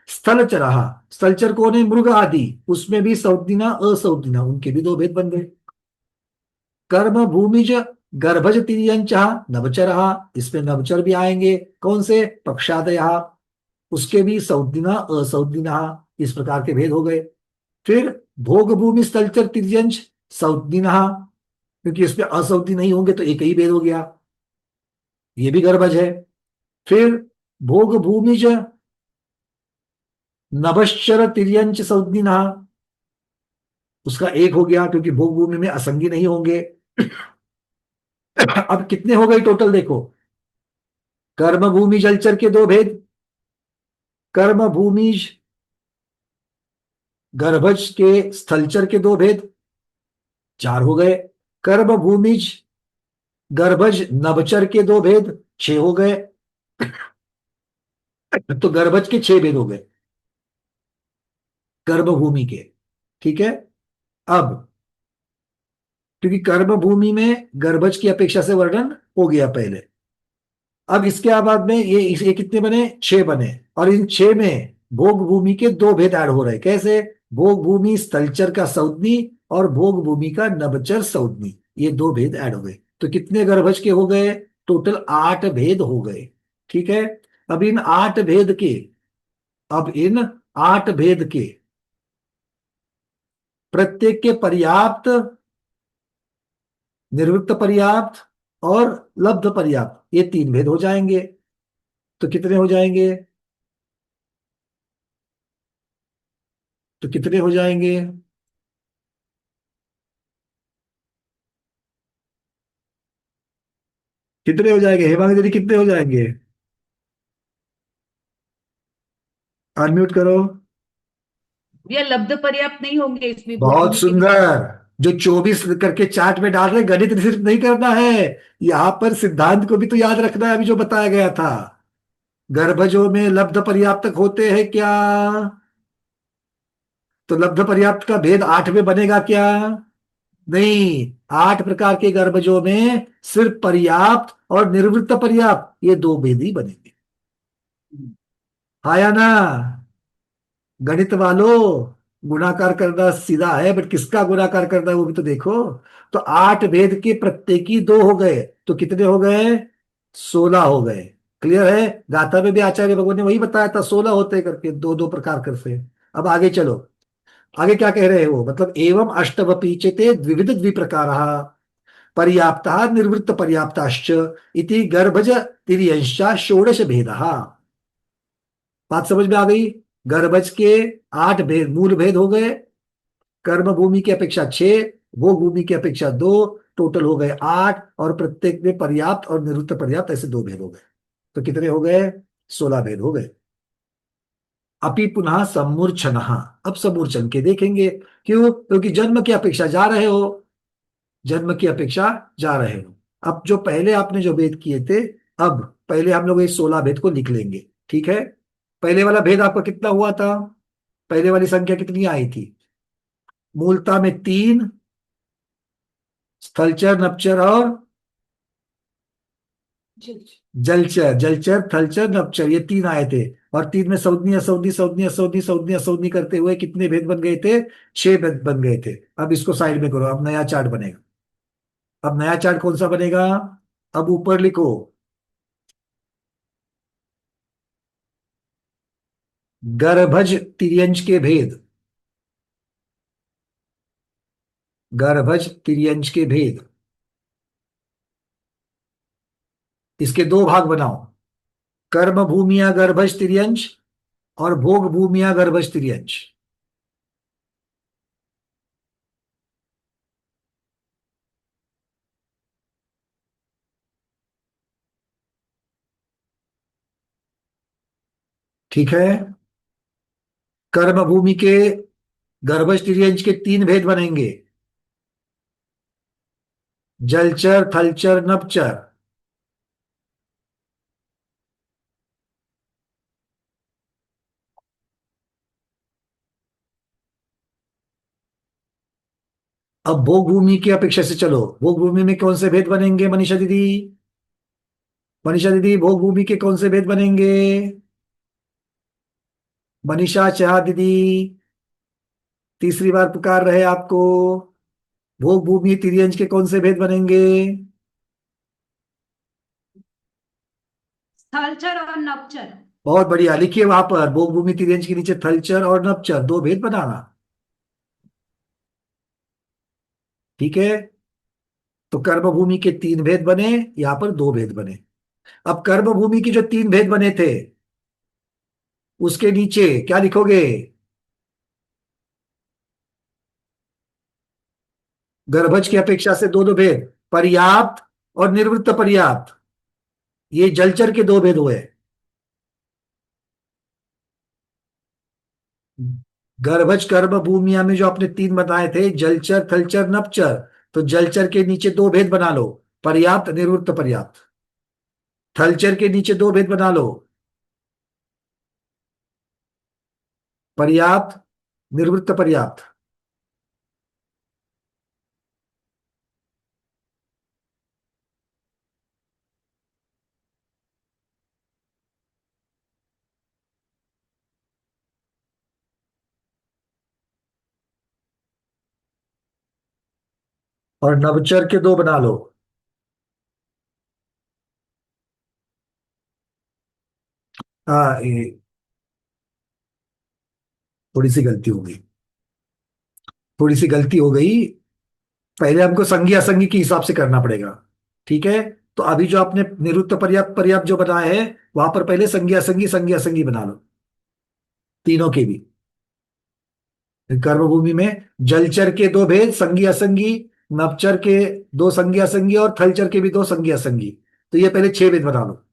Speaker 1: स्थलचरः, स्थलचर कौन है? मृग आदि, उसमें भी सौदिना असौदिना, उनके भी दो भेद बन गए। कर्म भूमिज गर्भज तिर्यंच नवचरः, इसमें नवचर भी आएंगे, कौन से? पक्षादया, उसके भी सौदिना असौदिना, इस प्रकार के भेद हो गए। फिर भोग भूमि स्थलचर तिर्यंच सौदिना, क्योंकि इसमें असौदी नहीं होंगे तो एक ही भेद हो गया, ये भी गर्भज है। फिर भोग भूमिज नभश्चर तिर्यंच सौदिना, उसका एक हो गया, क्योंकि भोग भूमि में असंगी नहीं होंगे। अब कितने हो गए टोटल देखो, कर्म भूमि जलचर के दो भेद, कर्म भूमिज गर्भज के स्थलचर के दो भेद, चार हो गए। कर्म भूमिज गर्भज नभचर के दो भेद, छह हो गए। तो गर्भज के छह भेद हो गए कर्म भूमि के। ठीक है। अब क्योंकि कर्म भूमि में गर्भज की अपेक्षा से वर्णन हो गया पहले, अब इसके बाद में ये कितने बने? छह बने। और इन छह में भोग भूमि के दो भेद ऐड हो रहे, कैसे? भोग भूमि स्थलचर का सौदनी और भोग भूमि का नभचर सौदनी, ये दो भेद ऐड हो गए। तो कितने गर्भज के हो गए? टोटल आठ भेद हो गए। ठीक है। अब इन आठ भेद के अब इन आठ भेद के प्रत्येक के पर्याप्त, निर्वृत्त पर्याप्त और लब्ध पर्याप्त, ये तीन भेद हो जाएंगे। तो कितने हो जाएंगे? तो कितने हो जाएंगे? कितने हो जाएंगे हेमांगी दीदी, कितने हो जाएंगे? अनम्यूट करो।
Speaker 3: भैया लब्ध पर्याप्त नहीं होंगे इसमें भोग
Speaker 1: बहुत
Speaker 3: भूमि के लिए।
Speaker 1: सुंदर। जो 24 करके चार्ट में डाल रहे, गणित सिर्फ नहीं करना है, यहां पर सिद्धांत को भी तो याद रखना है, अभी जो बताया गया था। गर्भजों में लब्ध पर्याप्त होते हैं क्या? तो लब्ध पर्याप्त का भेद आठ में बनेगा क्या? नहीं, आठ प्रकार के गर्भजों में सिर्फ पर्याप्त और निर्वृत्त पर्याप्त, ये दो भेद ही बनेंगे। आया ना? गणित वालों, गुणाकार करना सीधा है, बट किसका गुणाकार करना है वो भी तो देखो। तो आठ भेद के प्रत्येकी दो हो गए, तो कितने हो गए? 16 हो गए। क्लियर है? गाथा में भी आचार्य भगवान ने वही बताया था, 16 होते करके, दो दो प्रकार करके। अब आगे चलो, आगे क्या कह रहे हो? मतलब एवं अष्टवपीचते द्विविध द्विप्रकार पर्याप्ता निर्वृत्त पर्याप्ताश्च इति गर्भज तिर्यंशा षोडश भेद। बात समझ में आ गई? गर्भज के आठ भेद, मूल भेद हो गए, कर्म भूमि की अपेक्षा छह, भोग भूमि की अपेक्षा दो, टोटल हो गए आठ, और प्रत्येक में पर्याप्त और निरुक्त पर्याप्त ऐसे दो भेद हो गए। तो कितने हो गए? 16 भेद हो गए। अपि पुनः सम्मूर्छन, अब सम्मूर्छन के देखेंगे। क्यों? क्योंकि जन्म की अपेक्षा जा रहे हो, जन्म की अपेक्षा जा रहे हो। अब जो पहले आपने जो भेद किए थे, अब पहले हम लोग इस 16 भेद को लिख लेंगे। ठीक है। पहले वाला भेद आपका कितना हुआ था? पहले वाली संख्या कितनी आई थी? मूलता में तीन, स्थलचर नपचर और जलचर, जलचर थलचर नपचर, ये तीन आए थे। और तीन में सौदनी असौदनी सौदनी असौदनी सौदनी असौदनी करते हुए कितने भेद बन गए थे? छह भेद बन गए थे। अब इसको साइड में करो, अब नया चार्ट बनेगा। अब नया चार्ट कौन सा बनेगा? अब ऊपर लिखो, गर्भज तिर्यंच के भेद, गर्भज तिर्यंच के भेद, इसके दो भाग बनाओ, कर्म भूमिया गर्भज तिर्यंच और भोग भूमिया गर्भज तिर्यंच। ठीक है। कर्म भूमि के गर्भज तिर्यंच के तीन भेद बनेंगे, जलचर थलचर नभचर। अब भोग भूमि की अपेक्षा से चलो, भोग भूमि में कौन से भेद बनेंगे मनीषा दीदी? मनीषा दीदी, भोग भूमि के कौन से भेद बनेंगे? मनीषा चाह दीदी तीसरी बार पुकार रहे आपको। भोग भूमि तिर्यंज के कौन से भेद बनेंगे?
Speaker 4: थलचर और नपचर।
Speaker 1: बहुत बढ़िया, लिखिए वहां पर भोग भूमि तिर्यंज के नीचे थलचर और नपचर दो भेद बनाना। ठीक है। तो कर्म भूमि के तीन भेद बने, यहां पर दो भेद बने। अब कर्म भूमि की जो तीन भेद बने थे उसके नीचे क्या लिखोगे? गर्भज की अपेक्षा से दो दो भेद, पर्याप्त और निर्वृत्त पर्याप्त। ये जलचर के दो भेद हुए। गर्भज कर्म भूमिया में जो आपने तीन बताए थे, जलचर थलचर नपचर, तो जलचर के नीचे दो भेद बना लो, पर्याप्त निर्वृत्त पर्याप्त। थलचर के नीचे दो भेद बना लो, पर्याप्त निर्वृत्त पर्याप्त। और नवचर के दो बना लो। हाँ, ये थोड़ी सी गलती हो गई, थोड़ी सी गलती हो गई। पहले हमको संज्ञा असंज्ञी के हिसाब से करना पड़ेगा। ठीक है। तो अभी जो आपने निरुक्त पर्याप्त पर्याप्त जो बनाए हैं, वहां पर पहले संज्ञा असंज्ञी बना लो, तीनों के भी। कर्मभूमि में जलचर के दो भेद, संज्ञी असंज्ञी, नवचर के दो संज्ञा असंज्ञी और थलचर के भी दो संज्ञा असंज्ञी। तो ये पहले छह भेद बना लो।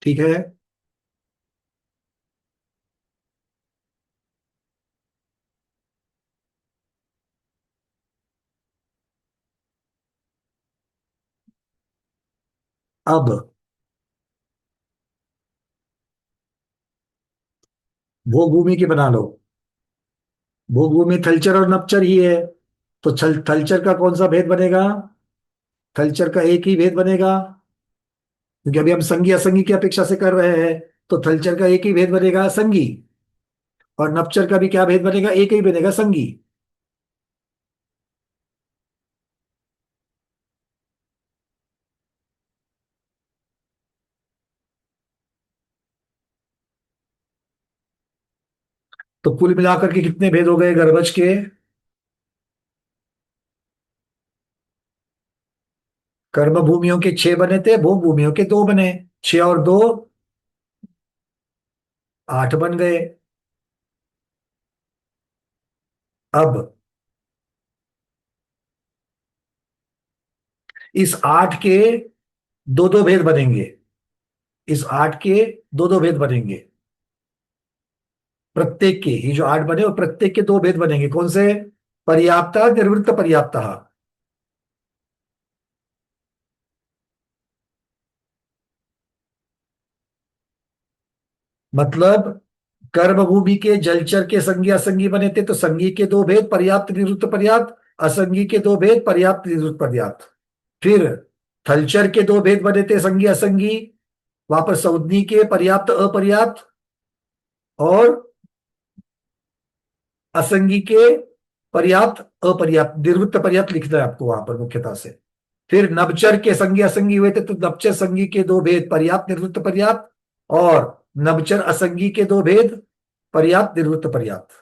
Speaker 1: ठीक है। अब भोग भूमि की बना लो। भोग भूमि थलचर और नपचर ही है, तो थलचर का कौन सा भेद बनेगा? थलचर का एक ही भेद बनेगा, क्योंकि अभी हम संगी असंगी की अपेक्षा से कर रहे हैं। तो थलचर का एक ही भेद बनेगा, संगी। और नपचर का भी क्या भेद बनेगा? एक ही बनेगा, संगी। तो कुल मिलाकर के कितने भेद हो गए गर्भज के? कर्म भूमियों के छह बने थे, भोग भूमियों के दो बने। छह और दो, आठ बन गए। अब इस आठ के दो दो भेद बनेंगे। इस आठ के दो दो भेद बनेंगे, प्रत्येक के, ये जो आठ बने और प्रत्येक के दो भेद बनेंगे। कौन से? पर्याप्त निर्वृत्त पर्याप्त। मतलब कर्म भूमि के जलचर के संगी असंगी बने थे, तो संगी के दो भेद पर्याप्त निरुक्त पर्याप्त, असंगी के दो भेद पर्याप्त निरुक्त पर्याप्त। फिर थलचर के दो भेद बने थे, संगी असंगी, वहां पर संज्ञी के पर्याप्त अपर्याप्त, और असंगी के पर्याप्त अपर्याप्त, निवृत्त पर्याप्त लिखना है आपको वहां पर मुख्यतः से। फिर नवचर के संगी असंगी हुए थे, तो नवचर संगी के दो भेद पर्याप्त निवृत्त पर्याप्त, और नवचर असंगी के दो भेद पर्याप्त निवृत्त पर्याप्त।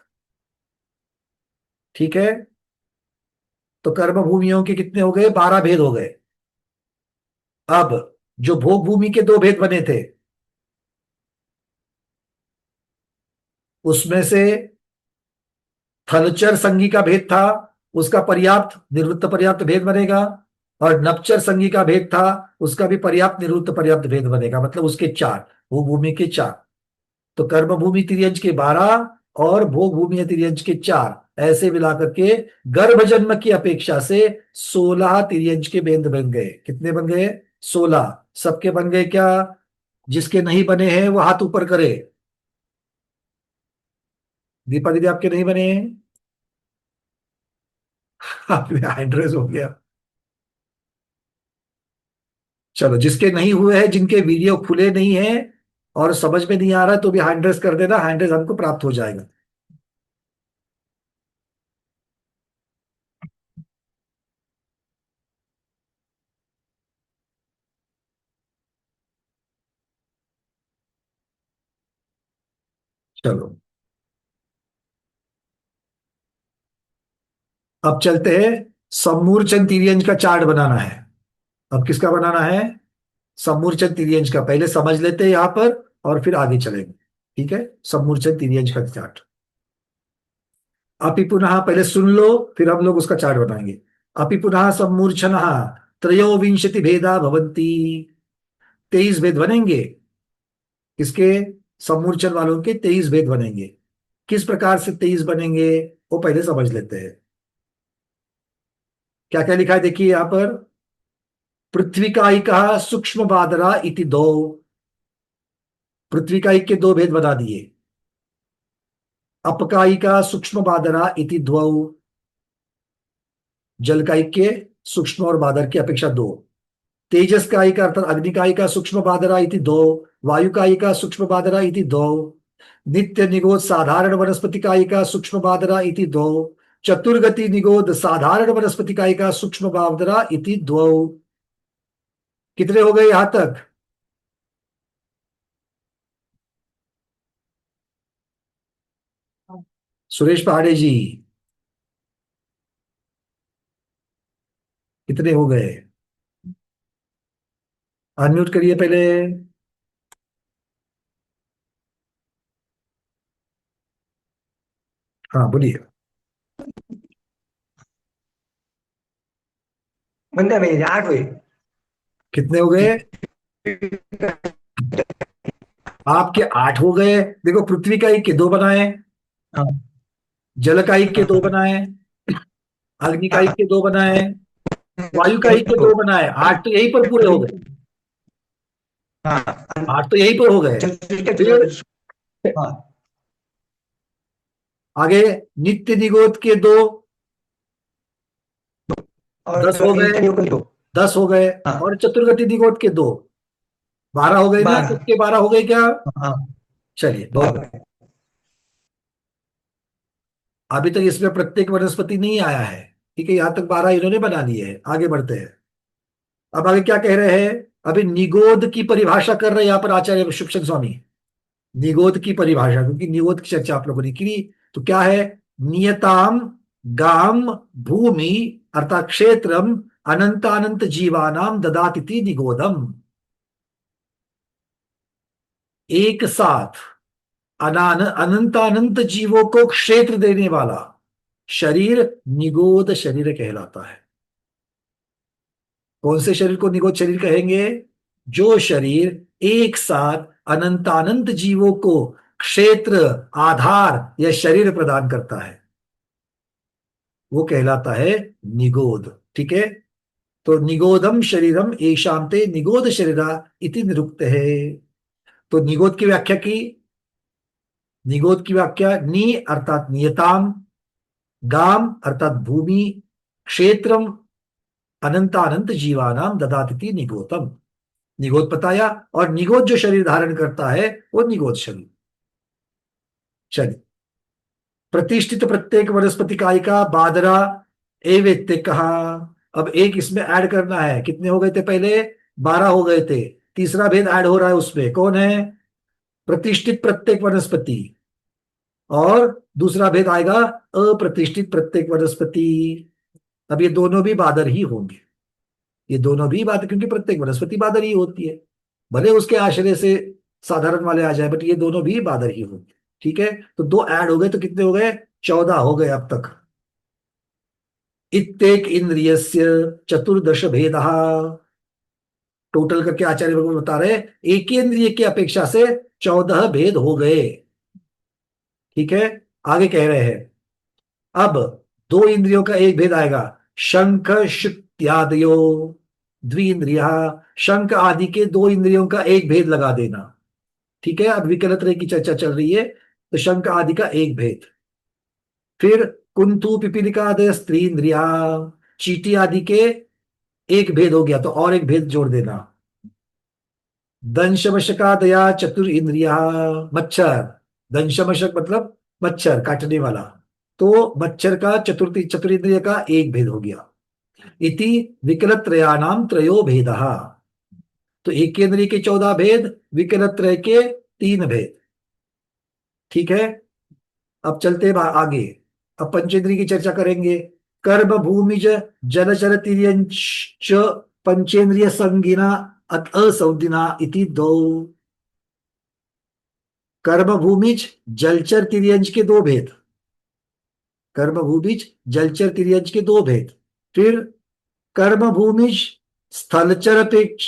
Speaker 1: ठीक है। तो कर्म भूमियों के कितने हो गए? 12 भेद हो गए। अब जो भोग भूमि के दो भेद बने थे, उसमें से थलचर संगी का भेद था, उसका पर्याप्त निवृत्त पर्याप्त भेद बनेगा। और नपचर संगी का भेद था, उसका भी पर्याप्त निवृत्त पर्याप्त भेद बनेगा, मतलब उसके चार, भोग भूमि के चार। तो कर्म भूमि तिर्यंज के 12 और भोग भूमि तिर्यंज के 4, ऐसे मिलाकर के गर्भ जन्म की अपेक्षा से 16 तिर्यंज के भेद बन गए। कितने बन गए? 16। सबके बन गए क्या? जिसके नहीं बने हैं वो हाथ ऊपर करे। दीपा दीदी आपके नहीं बने हैं? आप एड्रेस हो गया। चलो, जिसके नहीं हुए हैं, जिनके वीडियो खुले नहीं है और समझ में नहीं आ रहा, तो भी हैंड रेस कर देना, हैंड रेस हमको प्राप्त हो जाएगा। चलो, अब चलते हैं, समूर्चन तिर्यंज का चार्ट बनाना है। अब किसका बनाना है? समूर्चन तिर्यंज का। पहले समझ लेते हैं यहां पर और फिर आगे चलेंगे। ठीक है, समूर्चन तिर्यंज का चार्ट। अपि पुनः, पहले सुन लो, फिर हम लोग उसका चार्ट बनाएंगे। अपि पुनः सम्मूर्छन त्रयोविंशति भेदा भवन्ति। 23 भेद बनेंगे। किसके? सम्मूर्छन वालों के 23 भेद बनेंगे। किस प्रकार से 23 बनेंगे, वो पहले समझ लेते हैं। क्या क्या लिखा है देखिए यहां पर। पृथ्वीकायिका सूक्ष्म बादरा इति दो। पृथ्वीकायिक के दो भेद बना दिए। अपकायिका सूक्ष्म बादरा इति द्वौ। जलकायिक के सूक्ष्म और बादर की अपेक्षा दो। तेजस कायिका अर्थात अग्निकायिका सूक्ष्म बादरा इति दो। वायु कायिका सूक्ष्म बादरा इति दो। नित्य निगोद साधारण वनस्पति कायिका सूक्ष्म बादरा इति दो। चतुर्गति निगोद साधारण वनस्पति कायिका सूक्ष्म बादरा इति द्वौ। कितने हो गए यहां तक? सुरेश पहाड़े जी, कितने हो गए? अनम्यूट करिए पहले। हाँ, बोलिए।
Speaker 4: बंदे मेरे 8 हुए।
Speaker 1: कितने हो गए? आपके 8 हो गए। देखो, पृथ्वी का एक के 2 बनाए,
Speaker 4: हाँ
Speaker 1: जल का एक के 2
Speaker 4: हाँ
Speaker 1: बनाए, अग्नि का एक
Speaker 4: हाँ
Speaker 1: के 2 बनाए, वायु का एक के 2 बनाए। 8 तो यहीं पर पूरे हो गए।
Speaker 4: हाँ
Speaker 1: 8 तो यहीं पर हो गए। फिर
Speaker 4: हाँ
Speaker 1: आगे नित्य निगोद के 2,
Speaker 4: और
Speaker 1: 10 हो गए।
Speaker 4: नित्य नियोग के 2।
Speaker 1: 10 हो गए।
Speaker 4: हाँ
Speaker 1: और चतुर्गति निगोद के 2, 12 हो गए ना?
Speaker 4: 12।
Speaker 1: सबके 12 हो गए क्या?
Speaker 4: हाँ
Speaker 1: चलिए, बहुत बढ़िया।
Speaker 4: 12।
Speaker 1: अभी तक इसमें प्रत्येक वनस्पति नहीं आया है। ठीक है, यहां तक 12 इन्होंने बना लिए हैं। आगे बढ़ते हैं। अब आगे क्या कह रहे हैं? अभी निगोद की परिभाषा कर रहे हैं यहां पर आचार्य शिक्षण स्वामी। निगोद की परिभाषा, क्योंकि निगोद की चर्चा आप लोगों ने की। तो क्या है? नियताम गाम भूमि अर्थात क्षेत्रम अनंतानंत जीवानाम ददातिथि निगोदम। एक साथ अनंतानंत जीवों को क्षेत्र देने वाला शरीर निगोद शरीर कहलाता है। कौन से शरीर को निगोद शरीर कहेंगे? जो शरीर एक साथ अनंतानंत जीवों को क्षेत्र, आधार या शरीर प्रदान करता है, वो कहलाता है निगोद। ठीक है, तो निगोदम शरीरम एशांते निगोद शरीरा इति निरुक्त है। तो निगोद की व्याख्या की। निगोद की व्याख्या, नी अर्थात नियताम, गाम अर्थात भूमि, क्षेत्रम अनंतानंत जीवानाम ददातिथि निगोतम। निगोद बताया। और निगोद जो शरीर धारण करता है वो निगोद शरीर। चलिए, प्रतिष्ठित प्रत्येक वनस्पति कायिका बादरा एवेत्ते कहा। अब एक इसमें ऐड करना है। कितने हो गए थे पहले? 12 हो गए थे। तीसरा भेद ऐड हो रहा है उसमें। कौन है? प्रतिष्ठित प्रत्येक वनस्पति। और दूसरा भेद आएगा अप्रतिष्ठित प्रत्येक वनस्पति। अब ये दोनों भी बादर ही होंगे। ये दोनों भी बादर, क्योंकि प्रत्येक वनस्पति बादर ही होती है। भले उसके आश्रय से साधारण वाले आ जाए, बट ये दोनों भी बादर ही होंगे। ठीक है, तो 2 ऐड हो गए, तो कितने हो गए? 14 हो गए अब तक। इत्येक इंद्रियस्य चतुर्दश भेद। टोटल करके आचार्य भगवान बता रहे हैं, एक इंद्रिय की अपेक्षा से 14 भेद हो गए। ठीक है, आगे कह रहे हैं अब 2 इंद्रियों का एक भेद आएगा। शंख शुक्त्यादयो द्विंद्रिया। शंख आदि के 2 इंद्रियों का एक भेद लगा देना। ठीक है, अब विकलत्रय की चर्चा चल रही है, तो शंख आदि का एक भेद। फिर कुंतु पिपीलिकादय स्त्री इंद्रिया। चींटी आदि के एक भेद हो गया, तो और एक भेद जोड़ देना। दंशमशकादया चतुर इंद्रिया, मच्छर। दंशमशक मतलब मच्छर काटने वाला। तो मच्छर का चतुर्थी चतुरिंद्रिय का एक भेद हो गया। इति विकलत्रयाणाम त्रयो भेदः। तो एक इंद्रिय के 14 भेद, विकलत्रय के 3 भेद। ठीक है। अब चलते हैं आगे। अब पंचेंद्रिय की चर्चा करेंगे। कर्म भूमिज जलचर तिर्यंच पंचेंद्रिय संगिना असंधिना इति दो। कर्म भूमिज जलचर तिर्यंच के 2 भेद। कर्म भूमिज जलचर तिर्यंच के 2 भेद। फिर कर्म भूमिज स्थलचर अपेक्ष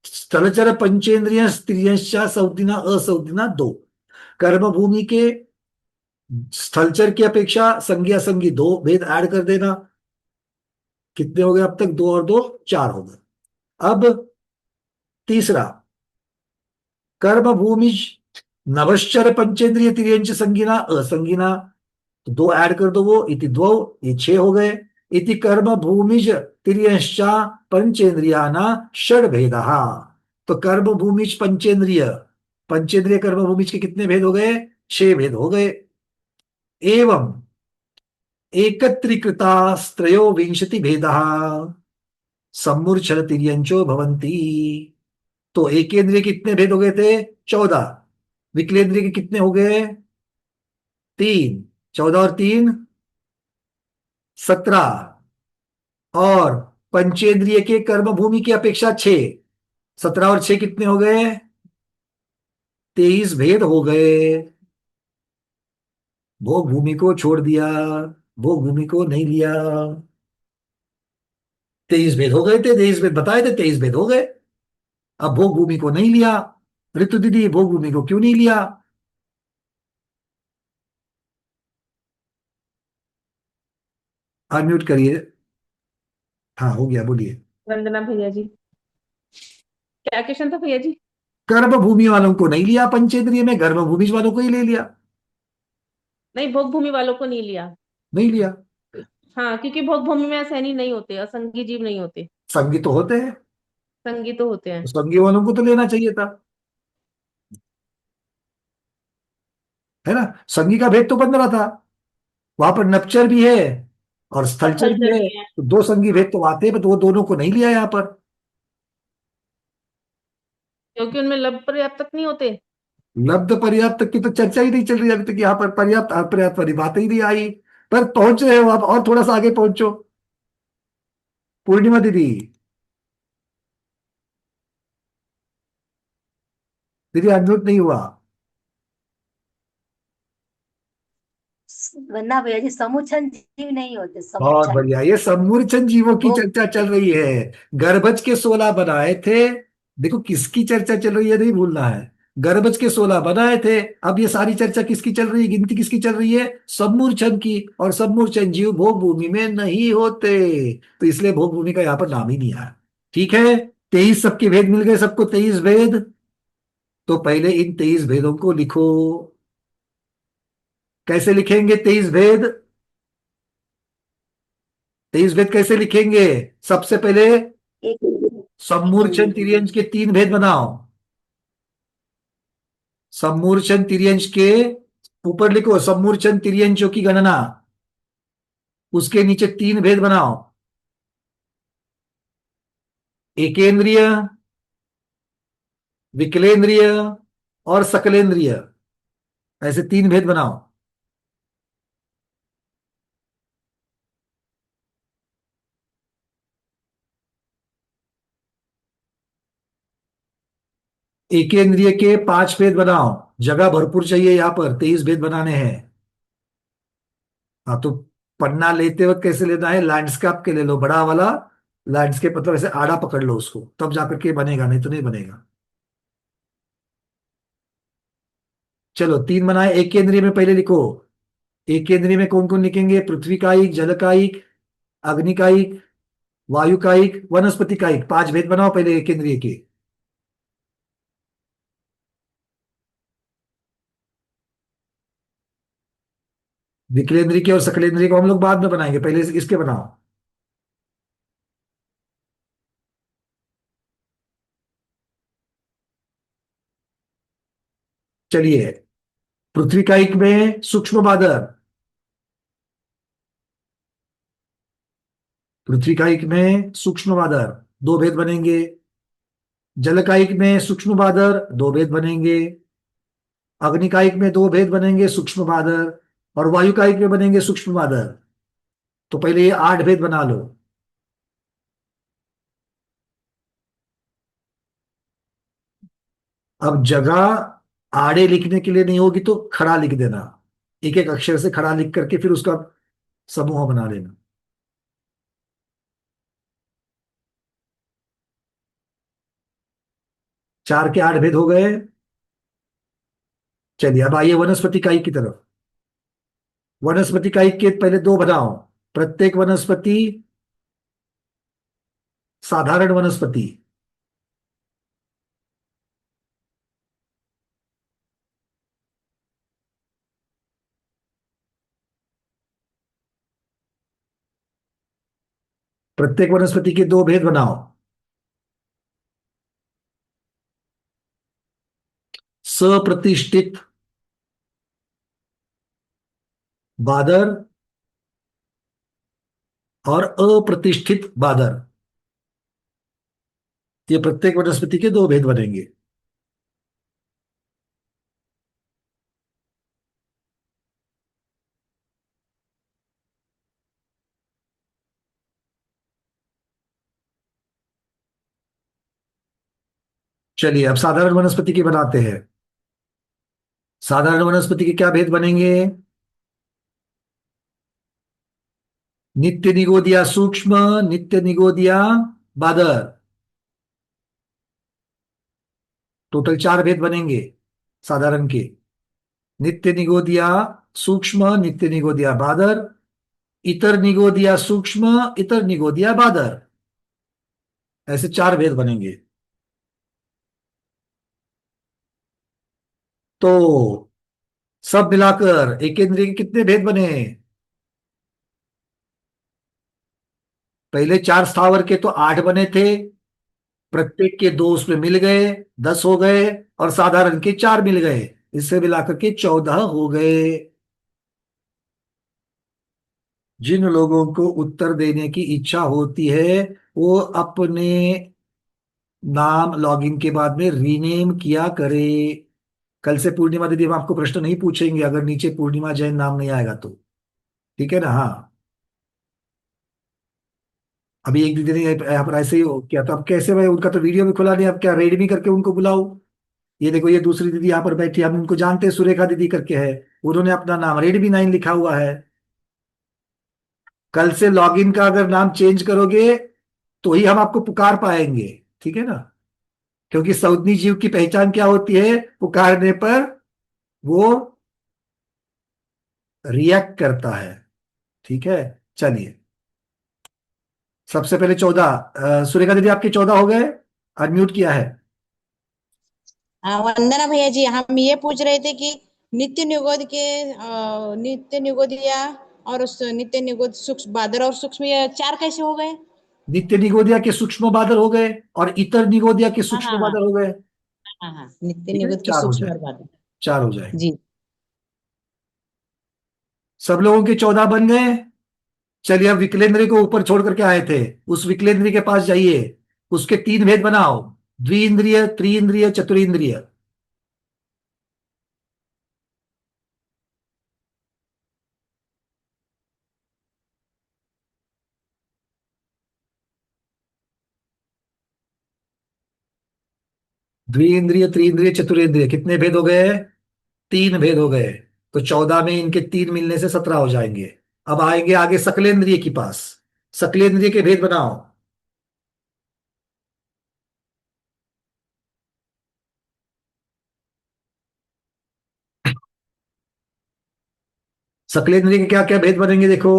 Speaker 1: स्थलचर पंचेंद्रिय तिर्यंचा संधिना असंधिना 2। कर्म भूमि के स्थलचर की अपेक्षा संज्ञा असंगी 2 भेद ऐड कर देना। कितने हो गए अब तक? 2 और 2 4 हो गए। अब तीसरा, कर्म भूमि नवश्चर पंचेंद्रिय तिर्यंच संगीना असंगीना, तो 2 ऐड कर दो, वो इति द्वौ, ये 6 हो गए। इति कर्म भूमिज तिर्यंचा पंचेंद्रियाना षड भेदः। तो कर्म भूमिज पंचेंद्रिय, पंचेंद्रिय कर्म भूमिज के कितने भेद हो गए? 6 भेद हो गए। एवं एकत्रीकृतास्त्रयो विंशति भेदः सम्मूर्छन तिर्यंचो भवन्ति। तो एकेंद्रिय के कितने भेद हो गए थे? 14। विकलेंद्रिय के कितने हो गए? 3। 14 और 3 17। और पंचेंद्रिय के कर्म भूमि की अपेक्षा 6। 17 और 6 कितने हो गए? 23 भेद हो गए। भोग भूमि को छोड़ दिया, भोग भूमि को नहीं लिया। 23 भेद हो गए थे, 23 भेद बताए थे, 23 भेद हो गए। अब भोग भूमि को नहीं लिया। ऋतु दीदी भोग भूमि को क्यों नहीं लिया? अनम्यूट करिए। हाँ हो गया, बोलिए।
Speaker 5: वंदना भैया जी, क्या क्वेश्चन था भैया जी?
Speaker 1: कर्म भूमि वालों को नहीं लिया पंचेंद्रिय में, गर्भ भूमि वालों को ही ले लिया।
Speaker 5: नहीं, भोग भूमि वालों को नहीं लिया।
Speaker 1: नहीं लिया।
Speaker 5: हाँ, क्योंकि भोग भूमि में असैनी नहीं होते, असंगी जीव नहीं होते,
Speaker 1: संगी तो होते हैं,
Speaker 5: संगी तो होते
Speaker 1: तो
Speaker 5: हैं।
Speaker 1: संगी वालों को तो लेना चाहिए था, है ना। संगी का भेद तो 15 था, वहां पर नपचर भी है और
Speaker 5: और
Speaker 1: स्थलचर भी
Speaker 5: थलचर
Speaker 1: है,
Speaker 5: भी है।
Speaker 1: तो 2 संगी
Speaker 5: हाँ,
Speaker 1: भेद तो आते हैं, but वो दोनों को नहीं लिया यहाँ पर।
Speaker 5: क्योंकि उनमें लब पर्याप्त तक नहीं होते।
Speaker 1: लब्ध पर्याप्त तक की तो चर्चा ही नहीं चल रही अभी तक, यहाँ पर पर्याप्त अपर्याप्त वाली बात ही नहीं आई। पर पहुंच रहे हो आप, और थोड़ा सा आगे पहुंचो। पूर्णिमा दीदी, दीदी अनम्यूट नहीं हुआ।
Speaker 6: वरना भैया जी समुच्चन जीव नहीं होते,
Speaker 1: बहुत
Speaker 6: समुच्चन।
Speaker 1: बढ़िया, ये सम्मूर्छन जीवों की
Speaker 6: वो
Speaker 1: चर्चा चल रही है। गर्भज के 16 बनाए थे। देखो किसकी चर्चा चल रही है, नहीं भूलना है। गर्भज के 16 बनाए थे। अब ये सारी चर्चा किसकी चल रही है, गिनती किसकी चल रही है? सम्मूर्छन की। और सम्मूर्छन जीव भोग भूमि में नहीं होते, तो इसलिए भोग भूमि का यहाँ पर नाम ही नहीं आया। ठीक है। 23 सबके भेद मिल गए, सबको 23 भेद। तो पहले इन 23 भेदों को लिखो। कैसे लिखेंगे 23 भेद? 23 भेद कैसे लिखेंगे? सबसे पहले
Speaker 6: एक
Speaker 1: सम्मूर्छन तिर्यंच के 3 भेद बनाओ। सम्मूर्छन तिर्यंच के ऊपर लिखो सम्मूर्छन तिर्यंचों की गणना, उसके नीचे 3 भेद बनाओ। एकेंद्रिय, विकलेंद्रिय और सकलेंद्रिय, ऐसे 3 भेद बनाओ। एकेंद्रिय के 5 भेद बनाओ। जगह भरपूर चाहिए, यहां पर 23 भेद बनाने हैं। हाँ तो पन्ना लेते वक्त कैसे लेना है? लैंडस्केप के ले लो, बड़ा वाला लैंडस्केप, मतलब ऐसे आड़ा पकड़ लो उसको, तब जाकर के बनेगा, नहीं तो नहीं बनेगा। चलो 3 बनाए। एक केंद्रीय में पहले लिखो। एक केंद्रीय में कौन कौन लिखेंगे? पृथ्वी कायिक, जल कायिक, अग्नि कायिक, वायु कायिक, वनस्पति कायिक। 5 भेद बनाओ पहले एक केंद्रीय के। विकलेंद्रीय के और सकलेंद्रीय को हम लोग बाद में बनाएंगे, पहले इसके बनाओ। चलिए, पृथ्वी कायिक में सूक्ष्म बादल, पृथ्वी कायिक में सूक्ष्म बादल, दो भेद बनेंगे। जल कायिक में सूक्ष्म बादल, दो भेद बनेंगे। अग्निकायिक में दो भेद बनेंगे, सूक्ष्म बादल। और वायु कायिक में बनेंगे सूक्ष्म बादल। तो पहले ये 8 भेद बना लो। अब जगह आड़े लिखने के लिए नहीं होगी तो खड़ा लिख देना, एक एक अक्षर से खड़ा लिख करके फिर उसका समूह बना लेना। चार के 8 भेद हो गए। चलिए अब आइए वनस्पति कायिक की तरफ। वनस्पति कायिक के पहले दो बनाओ। प्रत्येक वनस्पति, साधारण वनस्पति। प्रत्येक वनस्पति के दो भेद बनाओ। सप्रतिष्ठित बादर और अप्रतिष्ठित बादर, ये प्रत्येक वनस्पति के दो भेद बनेंगे। चलिए अब साधारण वनस्पति की बनाते हैं। साधारण वनस्पति के क्या भेद बनेंगे? नित्य निगोदिया सूक्ष्म, नित्य निगोदिया बादर, टोटल 4 भेद बनेंगे साधारण के। नित्य निगोदिया सूक्ष्म, नित्य निगोदिया बादर, इतर निगोदिया सूक्ष्म, इतर निगोदिया बादर, ऐसे 4 भेद बनेंगे। तो सब मिलाकर एकेंद्रिय के कितने भेद बने? पहले 4 स्थावर के तो 8 बने थे, प्रत्येक के 2 उसमें मिल गए, 10 हो गए। और साधारण के 4 मिल गए, इससे मिलाकर के 14 हो गए। जिन लोगों को उत्तर देने की इच्छा होती है वो अपने नाम लॉगिन के बाद में रीनेम किया करे। कल से पूर्णिमा दीदी हम आपको प्रश्न नहीं पूछेंगे अगर नीचे पूर्णिमा जैन नाम नहीं आएगा तो, ठीक है ना? हाँ, अभी एक दीदी ने यहाँ पर ऐसे ही किया, तो अब कैसे भाई, उनका तो वीडियो भी खुला नहीं, अब क्या रेडमी करके उनको बुलाओ? ये देखो, ये दूसरी दीदी यहाँ पर बैठी है, हम उनको जानते हैं, सुरेखा दीदी करके है, उन्होंने अपना नाम रेडमी 9 लिखा हुआ है। कल से लॉगिन का अगर नाम चेंज करोगे तो ही हम आपको पुकार पाएंगे, ठीक है ना? क्योंकि सउदनी जीव की पहचान क्या होती है? पुकारने पर वो रिएक्ट करता है, ठीक है? चलिए, सबसे पहले 14, सुरेखा दीदी आपके 14 हो गए, अनम्यूट किया है।
Speaker 7: हाँ, वंदना भैया जी, हम ये पूछ रहे थे कि नित्य निगोद के नित्य निगोदिया और उस नित्य निगोद सूक्ष्म बादर और सूक्ष्म, ये 4 कैसे हो गए?
Speaker 1: नित्य निगोदिया के सूक्ष्म बादल हो गए और इतर निगोदिया के
Speaker 7: हाँ
Speaker 1: सूक्ष्म
Speaker 7: हाँ हाँ
Speaker 1: बादल हो गए,
Speaker 7: हाँ हाँ, नित्य
Speaker 1: ठीक है?
Speaker 7: निगोद की
Speaker 1: 4 हो
Speaker 7: सूक्ष्म
Speaker 1: जाए,
Speaker 7: और बादर।
Speaker 1: 4 हो जाए।
Speaker 7: जी।
Speaker 1: सब लोगों के 14 बन गए। चलिए अब विकलेंद्र को ऊपर छोड़ करके आए थे, उस विकलेंद्र के पास जाइए, उसके 3 भेद बनाओ। द्विइंद्रिय, त्रिइंद्रिय, चतुरिंद्रिय। द्विइंद्रिय, त्रिइंद्रिय, चतुरेंद्रिय, कितने भेद हो गए? 3 भेद हो गए। तो 14 में इनके 3 मिलने से 17 हो जाएंगे। अब आएंगे आगे सकलेंद्रिय के पास। सकलेंद्रिय के भेद बनाओ। सकलेंद्रिय के क्या क्या भेद बनेंगे देखो।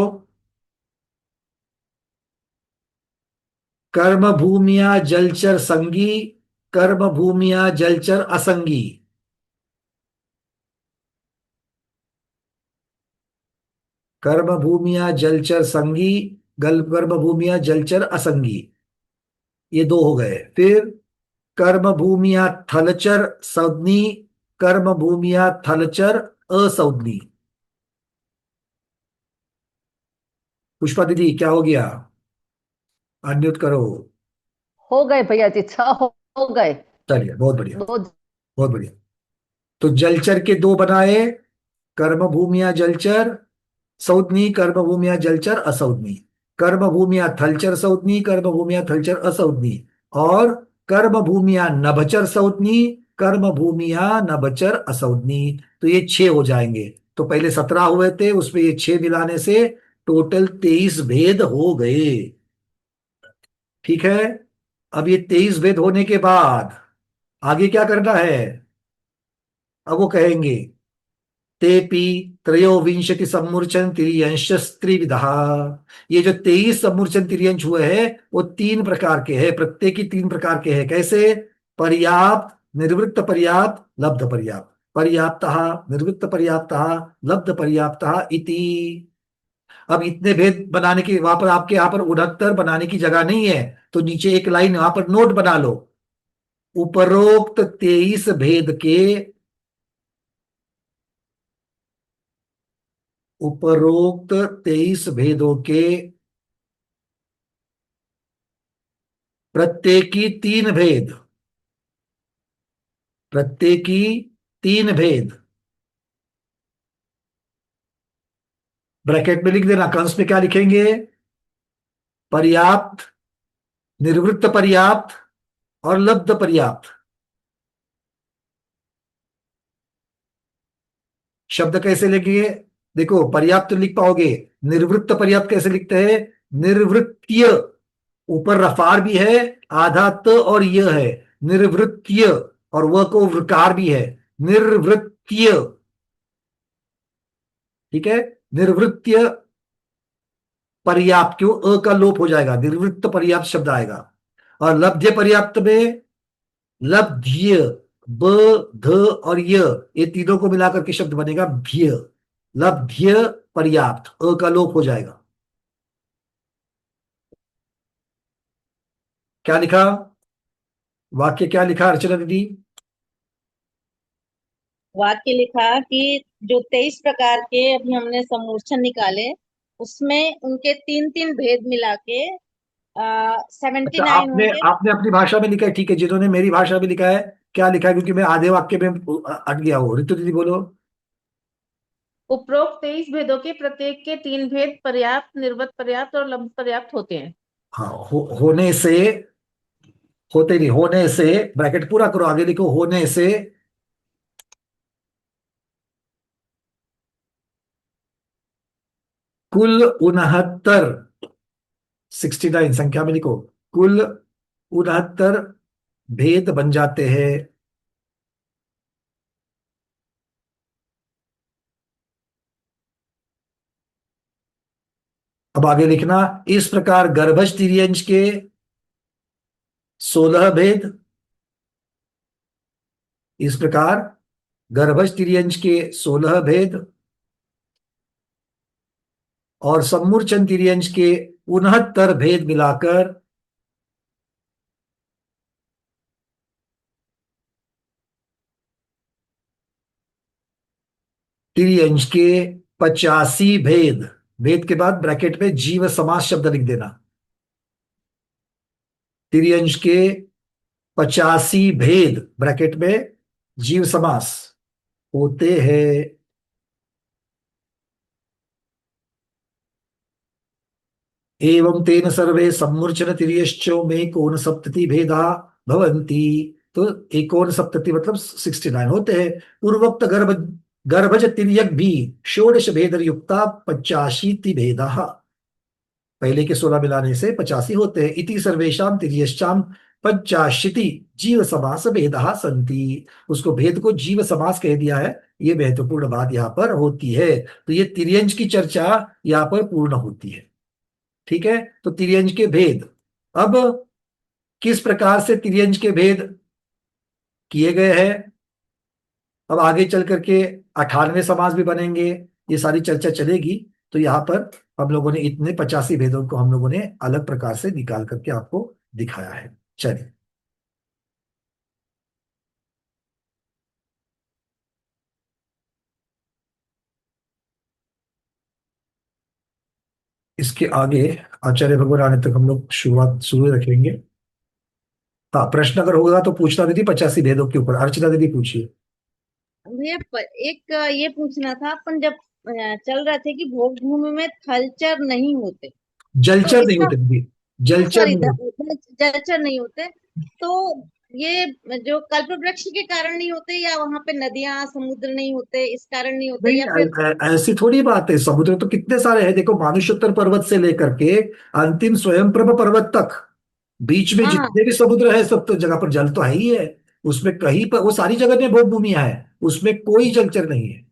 Speaker 1: कर्म भूमिया जलचर संगी, कर्म भूमिया जलचर असंगी। कर्म भूमिया जलचर संगी, गल कर्म भूमिया जलचर असंगी, ये 2 हो गए। फिर कर्म भूमिया थलचर संज्ञी, कर्म भूमिया थलचर असंज्ञी। पुष्पा दीदी क्या हो गया? अनम्यूट करो।
Speaker 8: हो गए भैया जी, 6 हो गए।
Speaker 1: चलिए बहुत बढ़िया,
Speaker 8: दो।
Speaker 1: बहुत बढ़िया। तो जलचर के दो बनाए, कर्म भूमिया जलचर संज्ञी, कर्म भूमिया जलचर असंज्ञी, कर्म भूमिया थलचर संज्ञी, कर्म भूमिया थलचर असंज्ञी, और कर्म भूमिया नभचर संज्ञी, कर्म भूमिया नभचर असंज्ञी। तो ये 6 हो जाएंगे। तो पहले 17 हुए थे, उसमें ये 6 मिलाने से टोटल 23 भेद हो गए। ठीक है। अब ये 23 भेद होने के बाद आगे क्या करना है? अब वो कहेंगे तेपि त्रयोविंशति सम्मूर्छन तिर्यंश त्रिविधा। ये जो 23 सम्मूर्छन तिर्यंश हुए हैं वो 3 प्रकार के हैं, प्रत्येक की 3 प्रकार के हैं। कैसे? पर्याप्त, निर्वृत्त पर्याप्त, लब्ध पर्याप्त। पर्याप्तः, निर्वृत्त पर्याप्तः, लब्ध पर्याप्तः इति। अब इतने भेद बनाने की वहां पर आपके यहाँ पर 69 बनाने की जगह नहीं है, तो नीचे एक लाइन वहां पर नोट बना लो। उपरोक्त 23 भेद के, उपरोक्त 23 भेदों के प्रत्येकी 3 भेद, प्रत्येकी 3 भेद ब्रैकेट में लिख देना। कंस में क्या लिखेंगे? पर्याप्त, निर्वृत्त पर्याप्त और लब्ध पर्याप्त। शब्द कैसे लिखेंगे? देखो, पर्याप्त लिख पाओगे, निर्वृत्त पर्याप्त कैसे लिखते हैं? निर्वृत्य, ऊपर रफार भी है, आधा त और य है, निर्वृत्य, और वह को वृकार भी है, निर्वृत्य। ठीक है। निर्वृत्य पर्याप्त, क्यों? अ का लोप हो जाएगा, निर्वृत्त पर्याप्त शब्द आएगा। और लब्ध्य पर्याप्त में लब्ध्य, ब, ध और ये तीनों को मिलाकर के शब्द बनेगा भ्य। लब्ध्य पर्याप्त, अ का लोप हो जाएगा। क्या लिखा? वाक्य क्या लिखा अर्चना दीदी?
Speaker 7: वाक्य लिखा कि जो 23 प्रकार के अभी हमने समूर्छन निकाले, उसमें उनके 3-3 भेद मिला के
Speaker 1: अच्छा,
Speaker 7: 79
Speaker 1: आपने
Speaker 7: होंगे।
Speaker 1: आपने अपनी भाषा में लिखा है, ठीक है। जिन्होंने मेरी भाषा में लिखा है, क्या लिखा है? क्योंकि मैं आधे वाक्य में अट गया हूँ। ऋतु दीदी बोलो।
Speaker 5: उपरोक्त 23 भेदों के प्रत्येक के 3 भेद पर्याप्त, निर्वत पर्याप्त और लब्ध पर्याप्त होते हैं।
Speaker 1: हाँ, होने से, होते नहीं, होने से, ब्रैकेट पूरा करो, आगे लिखो होने से कुल 69, 69 संख्या में लिखो, कुल 69 भेद बन जाते हैं। अब आगे लिखना, इस प्रकार गर्भज तिर्यंश के 16 भेद, इस प्रकार गर्भज तिर्यंश के 16 भेद और सम्मूर्छन तिर्यंश के 69 भेद मिलाकर तिर्यंश के 85 भेद, भेद के बाद ब्रैकेट में जीव समास शब्द लिख देना। तिर्यंश के 85 भेद ब्रैकेट में जीव समास होते हैं। एवं तेन सर्वे सम्मूर्छन तिर्यश्चो में कोन सप्तति भेदा भवन्ति। तो एकोन सप्तति मतलब 69 होते हैं। पूर्वोक्त गर्भज तिर्यक भी षोडश भेद युक्ता 85 भेदा। पहले के 16 मिलाने से 85 होते हैं। इति सर्वेशाम तिर्यश्चाम 85 जीव समास भेदा संति। उसको भेद को जीव समास कह दिया है। ये महत्वपूर्ण बात यहाँ पर होती है। तो ये तिर्यंश की चर्चा यहाँ पर पूर्ण होती है। ठीक है। तो तिर्यंश के भेद, अब किस प्रकार से तिर्यंश के भेद किए गए हैं, अब आगे चल करके 98वें समास भी बनेंगे, ये सारी चर्चा चलेगी। तो यहाँ पर हम लोगों ने इतने 85 भेदों को हम लोगों ने अलग प्रकार से निकाल करके आपको दिखाया है। चलिए। इसके आगे आचार्य भगवान आने तक हम लोग शुरुआत शुरू रखेंगे। हाँ, प्रश्न अगर होगा तो पूछना दीदी, 85 भेदों के ऊपर। अर्चना दीदी पूछिए।
Speaker 7: भैया एक ये पूछना था, अपन जब चल रहे थे कि भोग भूमि में थलचर नहीं होते, तो
Speaker 1: जलचर नहीं
Speaker 7: इसका,
Speaker 1: होते दीदी, जलचर
Speaker 7: सॉरी,
Speaker 1: नहीं होते।
Speaker 7: जलचर नहीं होते, तो ये जो कल्प वृक्ष के कारण नहीं होते, या वहां पे नदियां समुद्र नहीं होते इस कारण नहीं होते,
Speaker 1: नहीं,
Speaker 7: या फिर?
Speaker 1: ऐसी थोड़ी बात है। समुद्र तो कितने सारे हैं, देखो मानुषोत्तर पर्वत से लेकर के अंतिम स्वयंप्रभ पर्वत तक, बीच में
Speaker 7: हाँ हाँ,
Speaker 1: जितने भी समुद्र है सब तो जगह पर जल तो है ही है। उसमें कहीं पर वो सारी जगह में भोग भूमिया है, उसमें कोई जलचर नहीं है।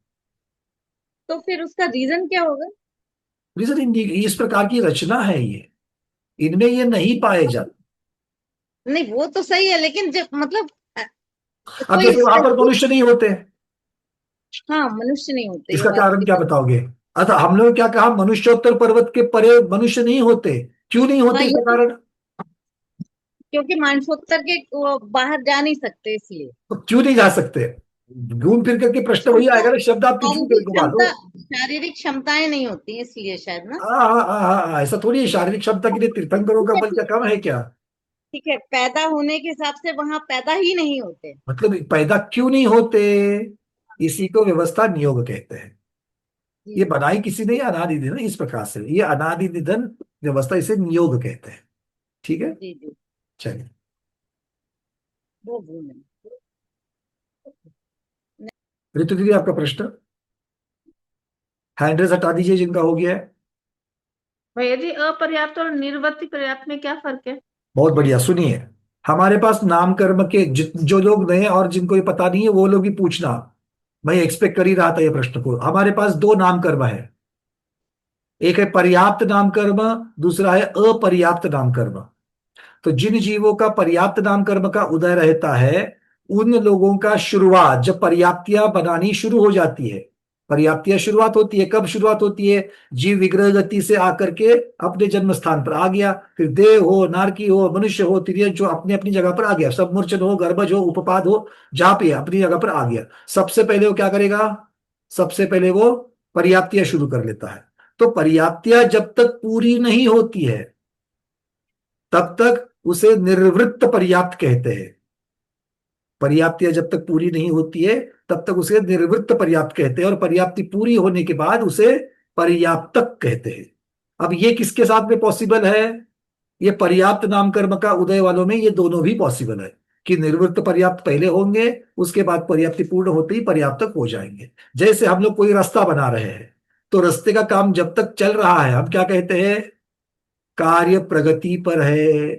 Speaker 7: तो फिर उसका रीजन क्या होगा?
Speaker 1: रीजन इस प्रकार की रचना है ये, इनमें ये नहीं पाए जाते।
Speaker 7: नहीं वो तो सही है, लेकिन जब मतलब
Speaker 1: अब
Speaker 7: कोई
Speaker 1: जैसे वहां पर
Speaker 7: स्पेसिफिक,
Speaker 1: मनुष्य नहीं होते,
Speaker 7: हाँ मनुष्य नहीं होते, ये
Speaker 1: इसका
Speaker 7: बात
Speaker 1: कारण
Speaker 7: भी
Speaker 1: क्या
Speaker 7: सही।
Speaker 1: बताओगे? अतः हम लोग क्या कहा, मनुष्योत्तर पर्वत के परे मनुष्य नहीं होते। क्यों नहीं
Speaker 7: हाँ
Speaker 1: होते,
Speaker 7: ये
Speaker 1: इसका
Speaker 7: तो,
Speaker 1: कारण?
Speaker 7: क्योंकि मानसोत्तर के वो बाहर जा नहीं सकते इसलिए।
Speaker 1: तो क्यों नहीं जा सकते? घूम फिर करके प्रश्न वही
Speaker 7: क्षमता,
Speaker 1: आएगा ना, शब्द आप कुछ भी
Speaker 7: शारीरिक
Speaker 1: करके घुमा दो।
Speaker 7: क्षमता, शारीरिक क्षमताएं नहीं होती इसलिए शायद ना।
Speaker 1: हाँ हाँ हाँ हाँ हाँ, ऐसा थोड़ी है, शारीरिक क्षमता के लिए तीर्थंकरों
Speaker 7: ठीक
Speaker 1: का
Speaker 7: है
Speaker 1: बल क्या
Speaker 7: ठीक
Speaker 1: कम है क्या?
Speaker 7: ठीक है, पैदा होने के हिसाब से वहां पैदा ही नहीं होते।
Speaker 1: मतलब पैदा क्यों नहीं होते, इसी को व्यवस्था नियोग कहते हैं।
Speaker 7: जी
Speaker 1: ये बनाई किसी ने, अनादि निधन, इस प्रकार से ये अनादि निधन व्यवस्था, इसे नियोग कहते हैं। ठीक है,
Speaker 7: जी जी,
Speaker 1: चलिए।
Speaker 7: वो भूमि।
Speaker 1: ऋतु दीदी आपका प्रश्न, हैंड रेस हटा दीजिए जिनका हो गया है।
Speaker 5: भैया जी, अपर्याप्त और निर्वृत्ति पर्याप्त में क्या फर्क है?
Speaker 1: बहुत बढ़िया, सुनिए। हमारे पास नाम कर्म के जो लोग नए और जिनको ये पता नहीं है वो लोग ही पूछना, मैं एक्सपेक्ट कर ही रहा था ये प्रश्न को। हमारे पास दो नाम कर्म है, एक है पर्याप्त नाम कर्म, दूसरा है अपर्याप्त नाम कर्म। तो जिन जीवों का पर्याप्त नाम कर्म का उदय रहता है, उन लोगों का शुरुआत जब पर्याप्तियां बनानी शुरू हो जाती है, पर्याप्तियां शुरुआत होती है, कब शुरुआत होती है? जीव विग्रह गति से आकर के अपने जन्म स्थान पर आ गया, फिर देव हो, नारकी हो, मनुष्य हो, तिर्यक जो अपनी अपनी जगह पर आ गया, सब मूर्छन हो, गर्भज हो, उपपाद हो, जहां पे अपनी जगह पर आ गया, सबसे पहले वो क्या करेगा? सबसे पहले वो पर्याप्तियां शुरू कर लेता है। तो पर्याप्तियां जब तक पूरी नहीं होती है तब तक उसे निर्वृत्त पर्याप्त कहते हैं। पर्याप्तियां जब तक पूरी नहीं होती है तब तक उसे निर्वृत्त पर्याप्त कहते हैं, और पर्याप्ति पूरी होने के बाद उसे पर्याप्तक कहते हैं। अब ये किसके साथ में पॉसिबल है? ये पर्याप्त नाम कर्म का उदय वालों में ये दोनों भी पॉसिबल है, कि निर्वृत्त पर्याप्त पहले होंगे, उसके बाद पर्याप्ति पूर्ण होते ही पर्याप्तक हो जाएंगे। जैसे हम लोग कोई रास्ता बना रहे हैं, तो रास्ते का काम जब तक चल रहा है हम क्या कहते हैं? कार्य प्रगति पर है।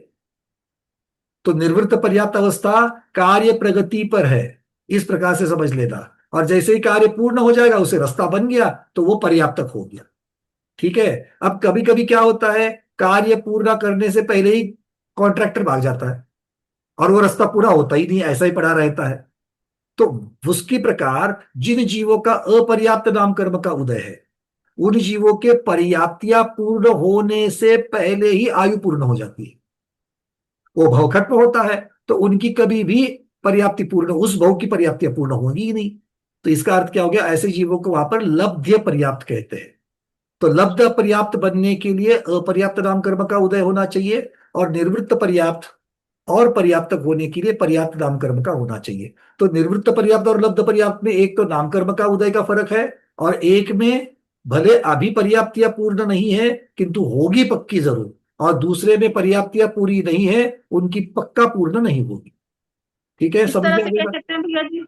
Speaker 1: तो निर्वृत्त पर्याप्त अवस्था कार्य प्रगति पर है, इस प्रकार से समझ लेना। और जैसे ही कार्य पूर्ण हो जाएगा, उसे रास्ता बन गया, तो वो पर्याप्तक हो गया। ठीक है। अब कभी कभी क्या होता है, कार्य पूरा करने से पहले ही कॉन्ट्रैक्टर भाग जाता है और वो रास्ता पूरा होता ही नहीं, ऐसा ही पड़ा रहता है। तो उसकी प्रकार जिन जीवों का अपर्याप्त नाम कर्म का उदय है, उन जीवों के पर्याप्तियां पूर्ण होने से पहले ही आयु पूर्ण हो जाती है, वो भव खत्म होता है, तो उनकी कभी भी पर्याप्ति पूर्ण, उस भव की पर्याप्तियां पूर्ण होगी ही नहीं। तो इसका अर्थ क्या हो गया? ऐसे जीवों को वहां पर लब्ध्य पर्याप्त कहते हैं। तो लब्ध पर्याप्त बनने के लिए अपर्याप्त नाम कर्म का उदय होना चाहिए, और निर्वृत्त पर्याप्त और पर्याप्तक होने के लिए पर्याप्त नाम कर्म का होना चाहिए। तो निर्वृत्त पर्याप्त और लब्ध पर्याप्त में एक तो नाम कर्म का उदय का फर्क है, और एक में भले अभी पर्याप्तियां पूर्ण नहीं है किंतु होगी पक्की जरूर, और दूसरे में पर्याप्तियां पूरी नहीं है, उनकी पक्का पूर्ण नहीं होगी। ठीक है,
Speaker 5: इस
Speaker 1: समझ
Speaker 5: तरह
Speaker 1: में
Speaker 5: से कह
Speaker 1: आएगा?
Speaker 5: सकते हैं भैया जी,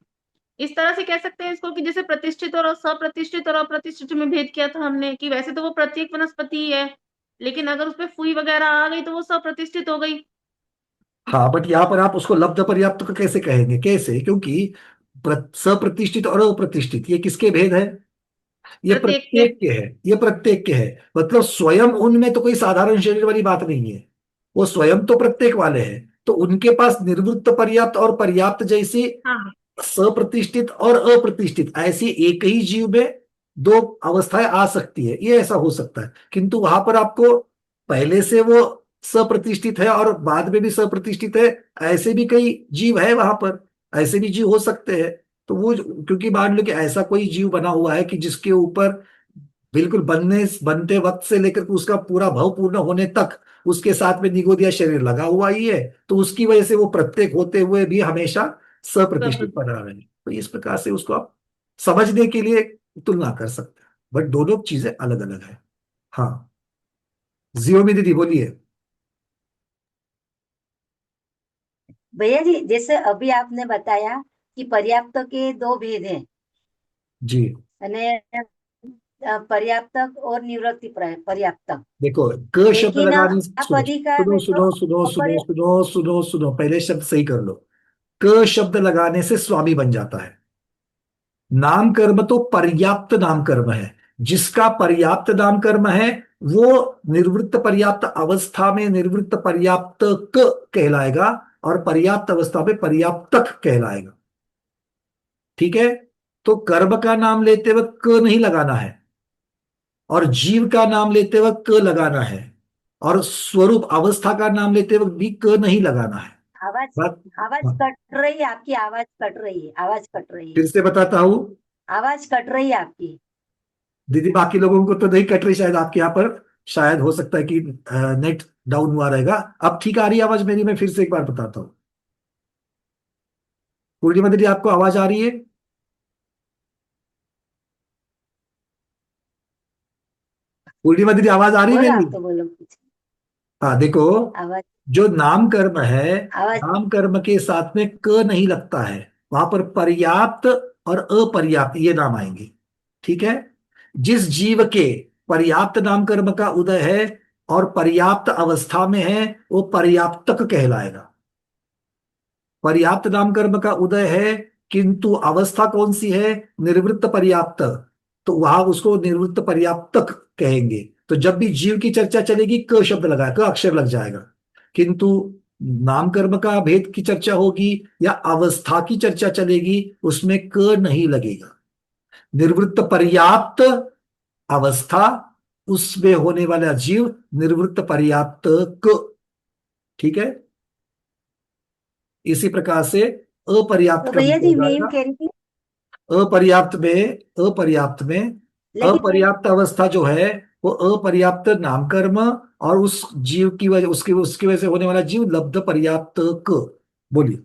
Speaker 5: इस तरह से कह सकते हैं इसको, कि जैसे प्रतिष्ठित और सप्रतिष्ठित और अप्रतिष्ठित में भेद किया था हमने, कि वैसे तो वो प्रत्येक वनस्पति ही है, लेकिन अगर उसमें फुई वगैरह आ गई तो वो सप्रतिष्ठित हो गई।
Speaker 1: हाँ, बट यहाँ पर आप उसको लब्ध पर्याप्त को कैसे कहेंगे? कैसे? क्योंकि सप्रतिष्ठित और अप्रतिष्ठित ये किसके भेद है? ये
Speaker 5: प्रत्येक के।
Speaker 1: प्रत्येक के है, ये प्रत्येक के है। मतलब स्वयं उनमें तो कोई साधारण शरीर वाली बात नहीं है, वो स्वयं तो प्रत्येक वाले हैं, तो उनके पास निर्वृत्त पर्याप्त और पर्याप्त जैसी
Speaker 5: हाँ,
Speaker 1: सप्रतिष्ठित और अप्रतिष्ठित ऐसी एक ही जीव में दो अवस्थाएं आ सकती है, ये ऐसा हो सकता है। किंतु वहां पर आपको पहले से वो सप्रतिष्ठित है और बाद में भी सप्रतिष्ठित है, ऐसे भी कई जीव है वहां पर, ऐसे भी जीव हो सकते हैं। तो वो क्योंकि मान लो कि ऐसा कोई जीव बना हुआ है कि जिसके ऊपर बिल्कुल बनते वक्त से लेकर के उसका पूरा भाव पूर्ण होने तक उसके साथ में निगोदिया शरीर लगा हुआ ही है, तो उसकी वजह से वो प्रत्येक होते हुए भी हमेशा सप्रतिष्ठित बना रहे। तो इस प्रकार से उसको आप समझने के लिए तुलना कर सकते हैं, बट दोनों चीजें अलग अलग है। हाँ, जियोमी दीदी बोलिए।
Speaker 6: भैया जी, जैसे अभी आपने बताया कि पर्याप्त के दो भेद हैं,
Speaker 1: जी
Speaker 6: यानी पर्याप्तक और निवृत्ति पर्याप्तक।
Speaker 1: देखो, क शब्द
Speaker 6: लेकिन
Speaker 1: लगाने से
Speaker 6: आप
Speaker 1: सुनो
Speaker 6: अधिकार
Speaker 1: सुनो
Speaker 6: में तो
Speaker 1: सुनो सुनो सुनो
Speaker 6: अपर्याप्त।
Speaker 1: सुनो सुनो सुनो, पहले शब्द सही कर लो। क शब्द लगाने से स्वामी बन जाता है। नाम कर्म तो पर्याप्त नाम कर्म है। जिसका पर्याप्त नाम कर्म है वो निर्वृत्त पर्याप्त अवस्था में निर्वृत्त पर्याप्त क कहलाएगा, और पर्याप्त अवस्था में पर्याप्तक कहलाएगा। ठीक है, तो कर्म का नाम लेते वक्त क नहीं लगाना है, और जीव का नाम लेते वक्त क लगाना है, और स्वरूप अवस्था का नाम लेते वक्त भी क नहीं लगाना है।
Speaker 6: आवाज
Speaker 1: बात
Speaker 6: आवाज
Speaker 1: हाँ,
Speaker 6: कट रही है आपकी, आवाज कट रही है, आवाज कट रही
Speaker 1: फिर
Speaker 6: है,
Speaker 1: से बताता हूं
Speaker 6: आवाज कट रही है आपकी।
Speaker 1: दीदी, बाकी लोगों को तो नहीं कट रही, शायद आपके यहाँ पर शायद हो सकता है कि नेट डाउन हुआ रहेगा। अब ठीक आ रही है आवाज मेरी? मैं फिर से एक बार बताता हूँ। पूर्णिमा दीदी, आपको आवाज आ रही है? पूर्णिमा दीदी, आवाज आ रही है
Speaker 6: बोलो,
Speaker 1: मेरी?
Speaker 6: आप तो बोलो कुछ।
Speaker 1: हाँ देखो,
Speaker 6: आवाज
Speaker 1: जो नाम कर्म है,
Speaker 6: आवाज
Speaker 1: नाम कर्म के साथ में क नहीं लगता है, वहां पर पर्याप्त और अपर्याप्त ये नाम आएंगे। ठीक है, जिस जीव के पर्याप्त नाम कर्म का उदय है और पर्याप्त अवस्था में है, वो पर्याप्तक कहलाएगा। पर्याप्त नाम कर्म का उदय है, किंतु अवस्था कौन सी है? निर्वृत्त पर्याप्त, तो वहां उसको निर्वृत्त पर्याप्तक कहेंगे। तो जब भी जीव की चर्चा चलेगी क शब्द लगा, क अक्षर लग जाएगा। किंतु नाम कर्म का भेद की चर्चा होगी या अवस्था की चर्चा चलेगी, उसमें क नहीं लगेगा। निर्वृत्त पर्याप्त अवस्था, उसमें होने वाला जीव निर्वृत्त पर्याप्त क। ठीक है, इसी प्रकार से अपर्याप्त
Speaker 6: तो
Speaker 1: का भी
Speaker 6: भैया
Speaker 1: हो
Speaker 6: जी, मैं यूं
Speaker 1: जाएगा।
Speaker 6: कह रही थी,
Speaker 1: अपर्याप्त में
Speaker 6: लेकिन
Speaker 1: अपर्याप्त अवस्था जो है वो अपर्याप्त नाम कर्म, और उस जीव की वजह उसकी उसकी वजह से होने वाला जीव लब्ध पर्याप्त क। बोलिए।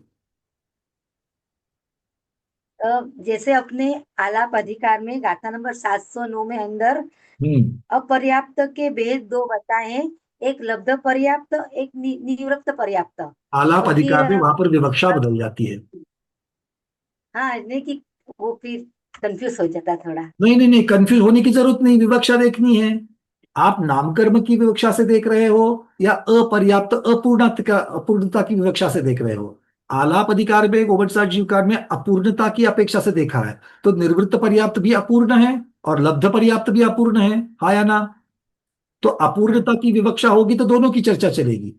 Speaker 6: जैसे अपने आलाप अधिकार में गाथा नंबर 709 में अंदर
Speaker 1: हम्म
Speaker 6: अपर्याप्त के भेद दो बताए हैं, एक लब्ध पर्याप्त, एक निवृत्त पर्याप्त।
Speaker 1: आलाप
Speaker 6: तो फिर
Speaker 1: अधिकार में वहां पर विवक्षा बदल जाती है।
Speaker 6: हाँ, नहीं कि वो फिर कंफ्यूज हो जाता थोड़ा।
Speaker 1: नहीं नहीं नहीं, कंफ्यूज होने की जरूरत नहीं, विवक्षा देखनी है। आप नामकर्म की विवक्षा से देख रहे हो या अपर्याप्त अपूर्णता की विवक्षा से देख रहे हो? आलाप अधिकार में गोबट साठ जीवकार में अपूर्णता की अपेक्षा से देखा है, तो निर्वृत्त पर्याप्त भी अपूर्ण है और लब्ध पर्याप्त भी अपूर्ण है, हाँ या ना? तो
Speaker 6: हाँ,
Speaker 1: अपूर्णता की विवक्षा होगी तो दोनों की चर्चा चलेगी,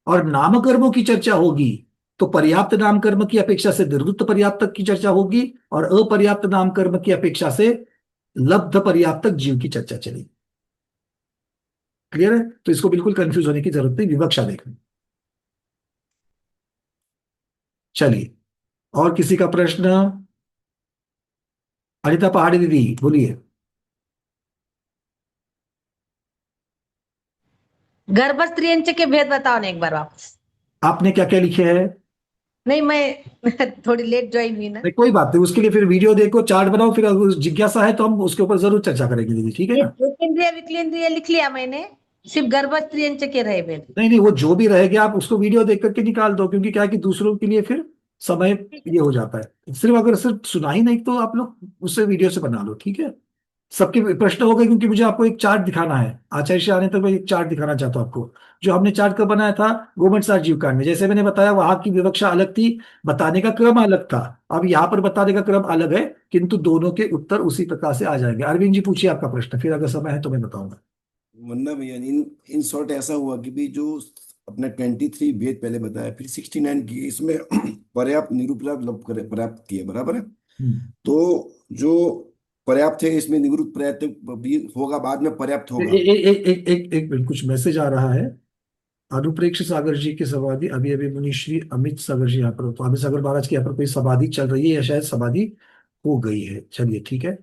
Speaker 1: और नामकर्मों की चर्चा होगी तो पर्याप्त नामकर्म की अपेक्षा से निर्वृत्त पर्याप्त की चर्चा होगी, और अपर्याप्त नामकर्म की अपेक्षा से लब्ध पर्याप्तक जीव की चर्चा चलेगी। क्लियर है? तो इसको बिल्कुल कंफ्यूज होने की जरूरत नहीं, विवक्षा देखनी। चलिए, और किसी का प्रश्न? अनिता पहाड़ी दीदी बोलिए।
Speaker 7: गर्भस्त्रियंच के भेद बताओ ना एक बार वापस।
Speaker 1: आपने क्या क्या लिखे हैं?
Speaker 7: नहीं, मैं थोड़ी लेट ज्वाइन हुई ना।
Speaker 1: नहीं कोई बात नहीं, उसके लिए फिर वीडियो देखो, चार्ट बनाओ, फिर अगर जिज्ञासा है तो हम उसके ऊपर जरूर चर्चा करेंगे दीदी, ठीक है
Speaker 7: ये
Speaker 1: ना?
Speaker 7: एकेंद्रिय विकलेंद्रिय लिख लिया मैंने, सिर्फ गर्भस्त्रियंच के रहे भेद।
Speaker 1: नहीं नहीं, वो जो भी रहेगा आप उसको वीडियो देख करके निकाल दो, क्योंकि क्या है कि दूसरों के लिए फिर समय ये हो जाता है। सिर्फ अगर सिर्फ सुना ही नहीं तो आप लोग उससे वीडियो से बना लो, ठीक है? सबके प्रश्न हो गए, क्योंकि मुझे आपको एक चार्ट दिखाना है, आचार्य से आने तक मैं एक चार्ट दिखाना चाहता हूँ आपको। जो हमने चार्ट कब बनाया था? गवर्नमेंट सार जीव कांड में, जैसे मैंने बताया वहां की विवक्षा अलग थी, बताने का क्रम अलग था। अब यहाँ पर बताने का क्रम अलग है, किंतु दोनों के उत्तर उसी प्रकार से आ जाएंगे। अरविंद जी पूछिए आपका प्रश्न, फिर अगर समय है तो मैं बताऊंगा।
Speaker 2: वरना भैया इन इन शॉर्ट ऐसा हुआ कि भी जो अपने 23 वेद पहले बताया, फिर 69 की इसमें पर्याप्त निरूपणार्थ लब्ध पर्याप्त किया, बराबर है।
Speaker 1: हम्म।
Speaker 2: तो जो पर्याप्त है इसमें निवृत्त पर्याप्त भी होगा, बाद में पर्याप्त
Speaker 1: ए-
Speaker 2: होगा।
Speaker 1: ए- ए- एक एक एक एक मिनट, कुछ मैसेज आ रहा है। अनुप्रेक्ष सागर जी की समाधि अभी अभी मुनिश्री अमित सागर जी यहाँ पर, तो अमित सागर महाराज की यहाँ पर कोई समाधि चल रही है या शायद समाधि हो गई है। चलिए ठीक है।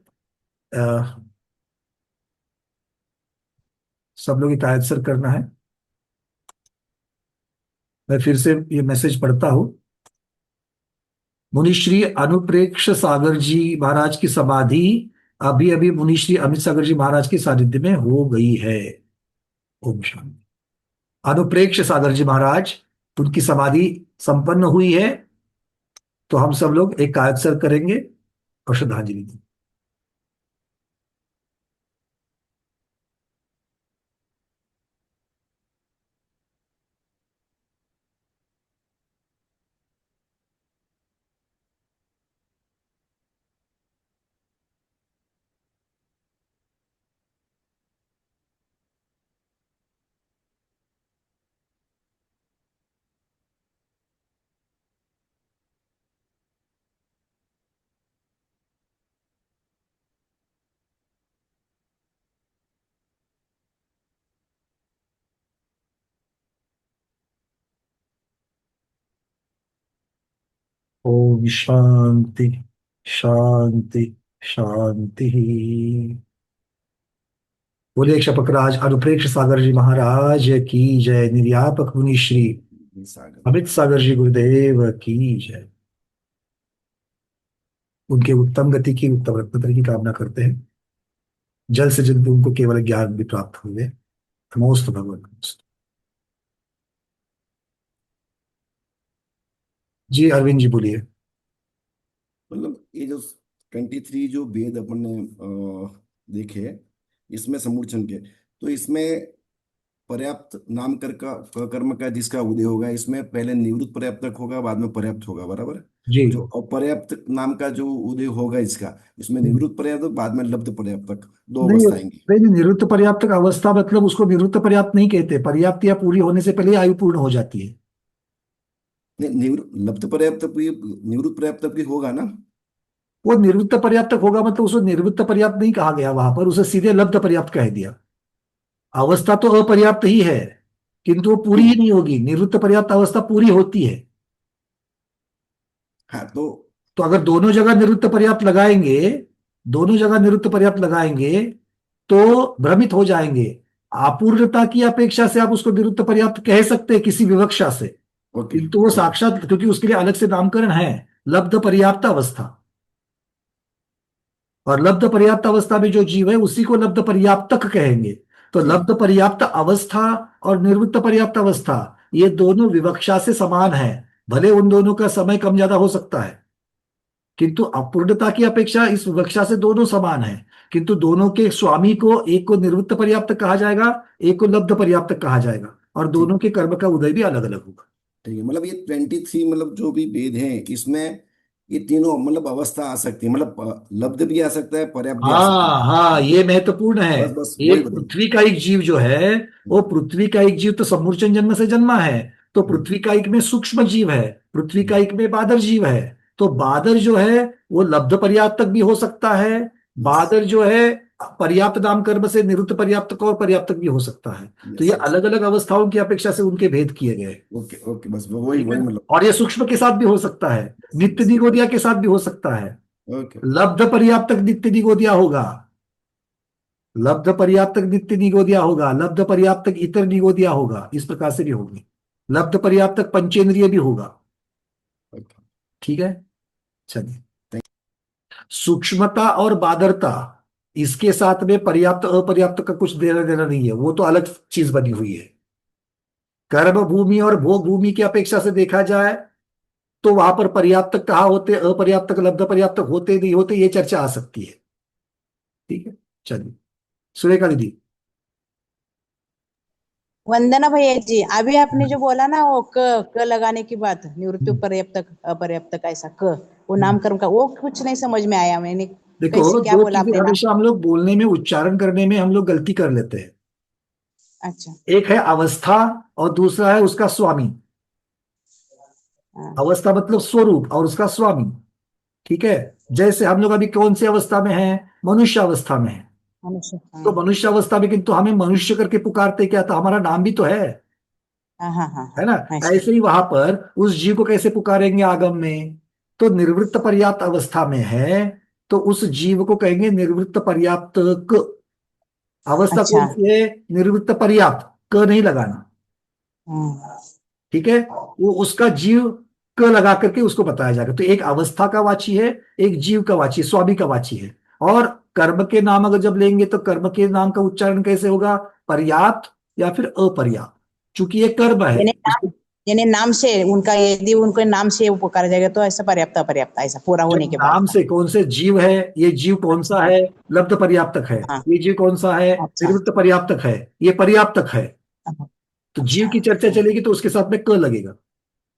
Speaker 1: सब लोग एक आंसर करना है। मैं फिर से ये मैसेज पढ़ता हूं। मुनिश्री अनुप्रेक्ष सागर जी महाराज की समाधि अभी अभी मुनिश्री अमित सागर जी महाराज के सानिध्य में हो गई है। ओम शांति। अनुप्रेक्ष सागर जी महाराज, उनकी समाधि संपन्न हुई है। तो हम सब लोग एक आंसर करेंगे और श्रद्धांजलि देंगे। ओम शांति शांति शांति। बोले क्षपकराज अनुप्रेक्ष सागर जी महाराज की जय। निर्यापक मुनि श्री
Speaker 2: सागर
Speaker 1: अमित सागर जी गुरुदेव की जय। उनके उत्तम गति की, उत्तम रत्नत्र की कामना करते हैं। जल्द से जल्द उनको केवल ज्ञान भी प्राप्त हुए। नमोस्तु भगवान। जी अरविंद जी बोलिए।
Speaker 2: मतलब ये जो 23 जो वेद अपन ने देखे, इसमें समूर्छन के, तो इसमें पर्याप्त नाम कर्म का जिसका उदय होगा, इसमें पहले निवृत्त पर्याप्तक होगा, बाद में पर्याप्त होगा, बराबर।
Speaker 1: जी
Speaker 2: जो अपर्याप्त नाम का जो उदय होगा इसका, इसमें निवृत्त पर्याप्तक, बाद में लब्ध पर्याप्तक, दो
Speaker 1: नहीं
Speaker 2: अवस्था आएंगी।
Speaker 1: नहीं, निवृत्त पर्याप्तक अवस्था मतलब उसको निवृत्त पर्याप्त नहीं कहते। पर्याप्त या पूरी होने से पहले आयु पूर्ण हो जाती है।
Speaker 2: नहीं, लब्ध पर्याप्तक भी निवृत्त पर्याप्तक भी होगा ना।
Speaker 1: वो निवृत्त पर्याप्तक होगा मतलब उसको निवृत्त पर्याप्त नहीं कहा गया, वहां पर उसे सीधे लब्ध पर्याप्त कह दिया। अवस्था तो अपर्याप्त ही है, किंतु वो पूरी ही नहीं होगी। निवृत्त पर्याप्त अवस्था पूरी होती है।
Speaker 2: हाँ,
Speaker 1: तो अगर दोनों जगह निवृत्त पर्याप्त लगाएंगे, दोनों जगह निवृत्त पर्याप्त लगाएंगे तो भ्रमित हो जाएंगे। अपूर्णता की अपेक्षा से आप उसको निवृत्त पर्याप्त कह सकते हैं किसी विवक्षा से,
Speaker 2: ओके
Speaker 1: किंतु वो साक्षात, क्योंकि उसके लिए अलग से नामकरण है लब्ध पर्याप्त अवस्था। और लब्ध पर्याप्त अवस्था में जो जीव है उसी को लब्ध पर्याप्तक कहेंगे। तो लब्ध पर्याप्त अवस्था और निवृत्त पर्याप्त अवस्था ये दोनों विवक्षा से समान है। भले उन दोनों का समय कम ज्यादा हो सकता है, किंतु अपूर्णता की अपेक्षा इस विवक्षा से दोनों समान है। किंतु दोनों के स्वामी को, एक को निवृत्त पर्याप्त कहा जाएगा, एक को लब्ध पर्याप्त कहा जाएगा, और दोनों के कर्म का उदय भी अलग अलग होगा।
Speaker 2: ठीक है। मतलब ये 23 मतलब जो भी वेद हैं, इसमें ये तीनों मतलब अवस्था आ सकती है, मतलब लब्ध भी आ सकता है, पर्याप्त भी आ सकता है।
Speaker 1: हाँ हाँ, ये महत्वपूर्ण है।
Speaker 2: बस बस वही
Speaker 1: एक
Speaker 2: बताइए।
Speaker 1: पृथ्वी का एक जीव जो है, वो पृथ्वी का एक जीव तो समूर्चन जन्म से जन्मा है। तो पृथ्वी का एक में सूक्ष्म जीव है, पृथ्वी का एक में बादर जीव है। तो बादर जो है वो लब्ध पर्याप्तक भी हो सकता है। बादर जो है पर्याप्त नाम कर्म से निवृत्त पर्याप्तक और पर्याप्तक भी हो सकता है। तो ये
Speaker 2: Yes, yes.
Speaker 1: अलग अलग अवस्थाओं की अपेक्षा से उनके भेद किए गए।
Speaker 2: ओके ओके, बस वही वही मतलब।
Speaker 1: और ये सूक्ष्म के साथ भी हो सकता है, नित्य निगोदिया के साथ भी हो सकता है।
Speaker 2: ओके
Speaker 1: लब्ध पर्याप्तक नित्य निगोदिया होगा, लब्ध पर्याप्तक नित्य निगोदिया होगा, लब्ध पर्याप्तक इतर निगोदिया होगा, इस प्रकार से भी होगी। लब्ध पर्याप्तक पंचेंद्रिय भी होगा।
Speaker 2: ओके।
Speaker 1: ठीक है, चलिए। सूक्ष्मता और बादरता, इसके साथ में पर्याप्त अपर्याप्त का कुछ देना देना नहीं है, वो तो अलग चीज बनी हुई है। कर्म भूमि और भोग भूमि की अपेक्षा से देखा जाए तो वहां पर पर्याप्तक कहाँ होते, अपर्याप्तक लब्ध पर्याप्तक होते नहीं होते, ये चर्चा आ सकती है। ठीक है, चलिए सुरेखा दीदी।
Speaker 7: वंदना भैया जी, अभी आपने जो बोला ना वो क लगाने की बात, निवृत्ति पर्याप्तक अपर्याप्तक ऐसा वो नामकरण का, वो कुछ नहीं समझ में आया मैंने।
Speaker 1: देखो,
Speaker 7: कैसे, क्या
Speaker 1: दो
Speaker 7: बोला
Speaker 1: चीजें
Speaker 7: आपने ना?
Speaker 1: हमेशा हम लोग बोलने में, उच्चारण करने में हम लोग गलती कर लेते हैं।
Speaker 7: अच्छा।
Speaker 1: एक है अवस्था और दूसरा है उसका स्वामी।
Speaker 7: हाँ,
Speaker 1: अवस्था मतलब स्वरूप और उसका स्वामी। ठीक है, जैसे हम लोग अभी कौन सी अवस्था में हैं, मनुष्य अवस्था में है।
Speaker 7: मनुष्य।
Speaker 1: तो
Speaker 7: हाँ
Speaker 1: मनुष्य अवस्था में किंतु हमें मनुष्य करके पुकारते क्या, तो हमारा नाम भी तो है
Speaker 7: हाँ हाँ हाँ
Speaker 1: है ना।
Speaker 7: हाँ, ऐसे।
Speaker 1: ऐसे ही वहां पर उस जीव को कैसे पुकारेंगे आगम में, तो निर्वृत्त पर्याप्त अवस्था में है तो उस जीव को कहेंगे निर्वृत्त पर्याप्तक। अवस्था
Speaker 7: अच्छा।
Speaker 1: कौन सी है? निर्वृत्त पर्याप्त, क नहीं लगाना।
Speaker 7: हम्म,
Speaker 1: ठीक है, वो उसका जीव क लगा करके उसको बताया जाएगा। तो एक अवस्था का वाची है, एक जीव का वाची, स्वामी का वाची है। और कर्म के नाम अगर जब लेंगे तो कर्म के नाम का उच्चारण कैसे होगा? पर्याप्त या फिर अपर्याप्त, चूंकि ये कर्म है।
Speaker 7: यानी नाम, यानी नाम से उनका, यदि उनके नाम से वो पुकारा जाएगा तो ऐसा पर्याप्त अपर्याप्त ऐसा पूरा
Speaker 1: जब
Speaker 7: होने के बाद
Speaker 1: नाम
Speaker 7: का।
Speaker 1: से कौन से जीव है, ये जीव कौन सा
Speaker 7: हाँ
Speaker 1: है? लब्ध पर्याप्तक है।
Speaker 7: हाँ।
Speaker 1: ये जीव कौन सा है?
Speaker 7: अच्छा
Speaker 1: निवृत्त पर्याप्तक है। ये पर्याप्तक है।
Speaker 7: हाँ,
Speaker 1: तो जीव
Speaker 7: अच्छा
Speaker 1: की चर्चा
Speaker 7: ठीक।
Speaker 1: चलेगी तो उसके साथ में क लगेगा।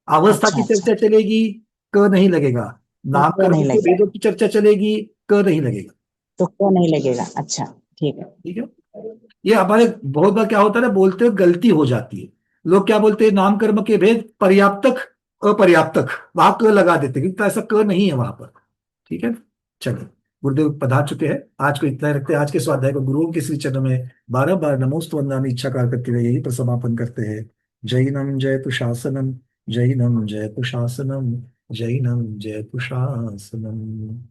Speaker 1: अवस्था
Speaker 7: अच्छा
Speaker 1: की
Speaker 7: अच्छा।
Speaker 1: चर्चा चलेगी, क नहीं लगेगा।
Speaker 7: तो
Speaker 1: नाम
Speaker 7: क्यों
Speaker 1: कर्म
Speaker 7: नहीं
Speaker 1: के
Speaker 7: लगेगा?
Speaker 1: भेदों की चर्चा चलेगी, क नहीं लगेगा।
Speaker 7: तो क्यों नहीं लगेगा? अच्छा ठीक है।
Speaker 1: ठीक है। ये हमारे बहुत बार क्या होता है ना, बोलते हुए गलती हो जाती है। लोग क्या बोलते हैं? नाम कर्म के भेद पर्याप्तक अपर्याप्तक, वहां क लगा देते हैं, क्योंकि ऐसा क नहीं है वहां पर। ठीक है। चलिए, गुरुदेव पधार चुके हैं। आज को इतना ही रखते हैं। आज के स्वाध्याय को गुरुओं के श्री चरणों में बारह बार नमोस्तु वंदनामि इच्छा कार करते हुए यही पर समापन करते हैं। जैनम जयतु शासनम, जैनम जयतु शासनम, जैनम जयतु शासनम।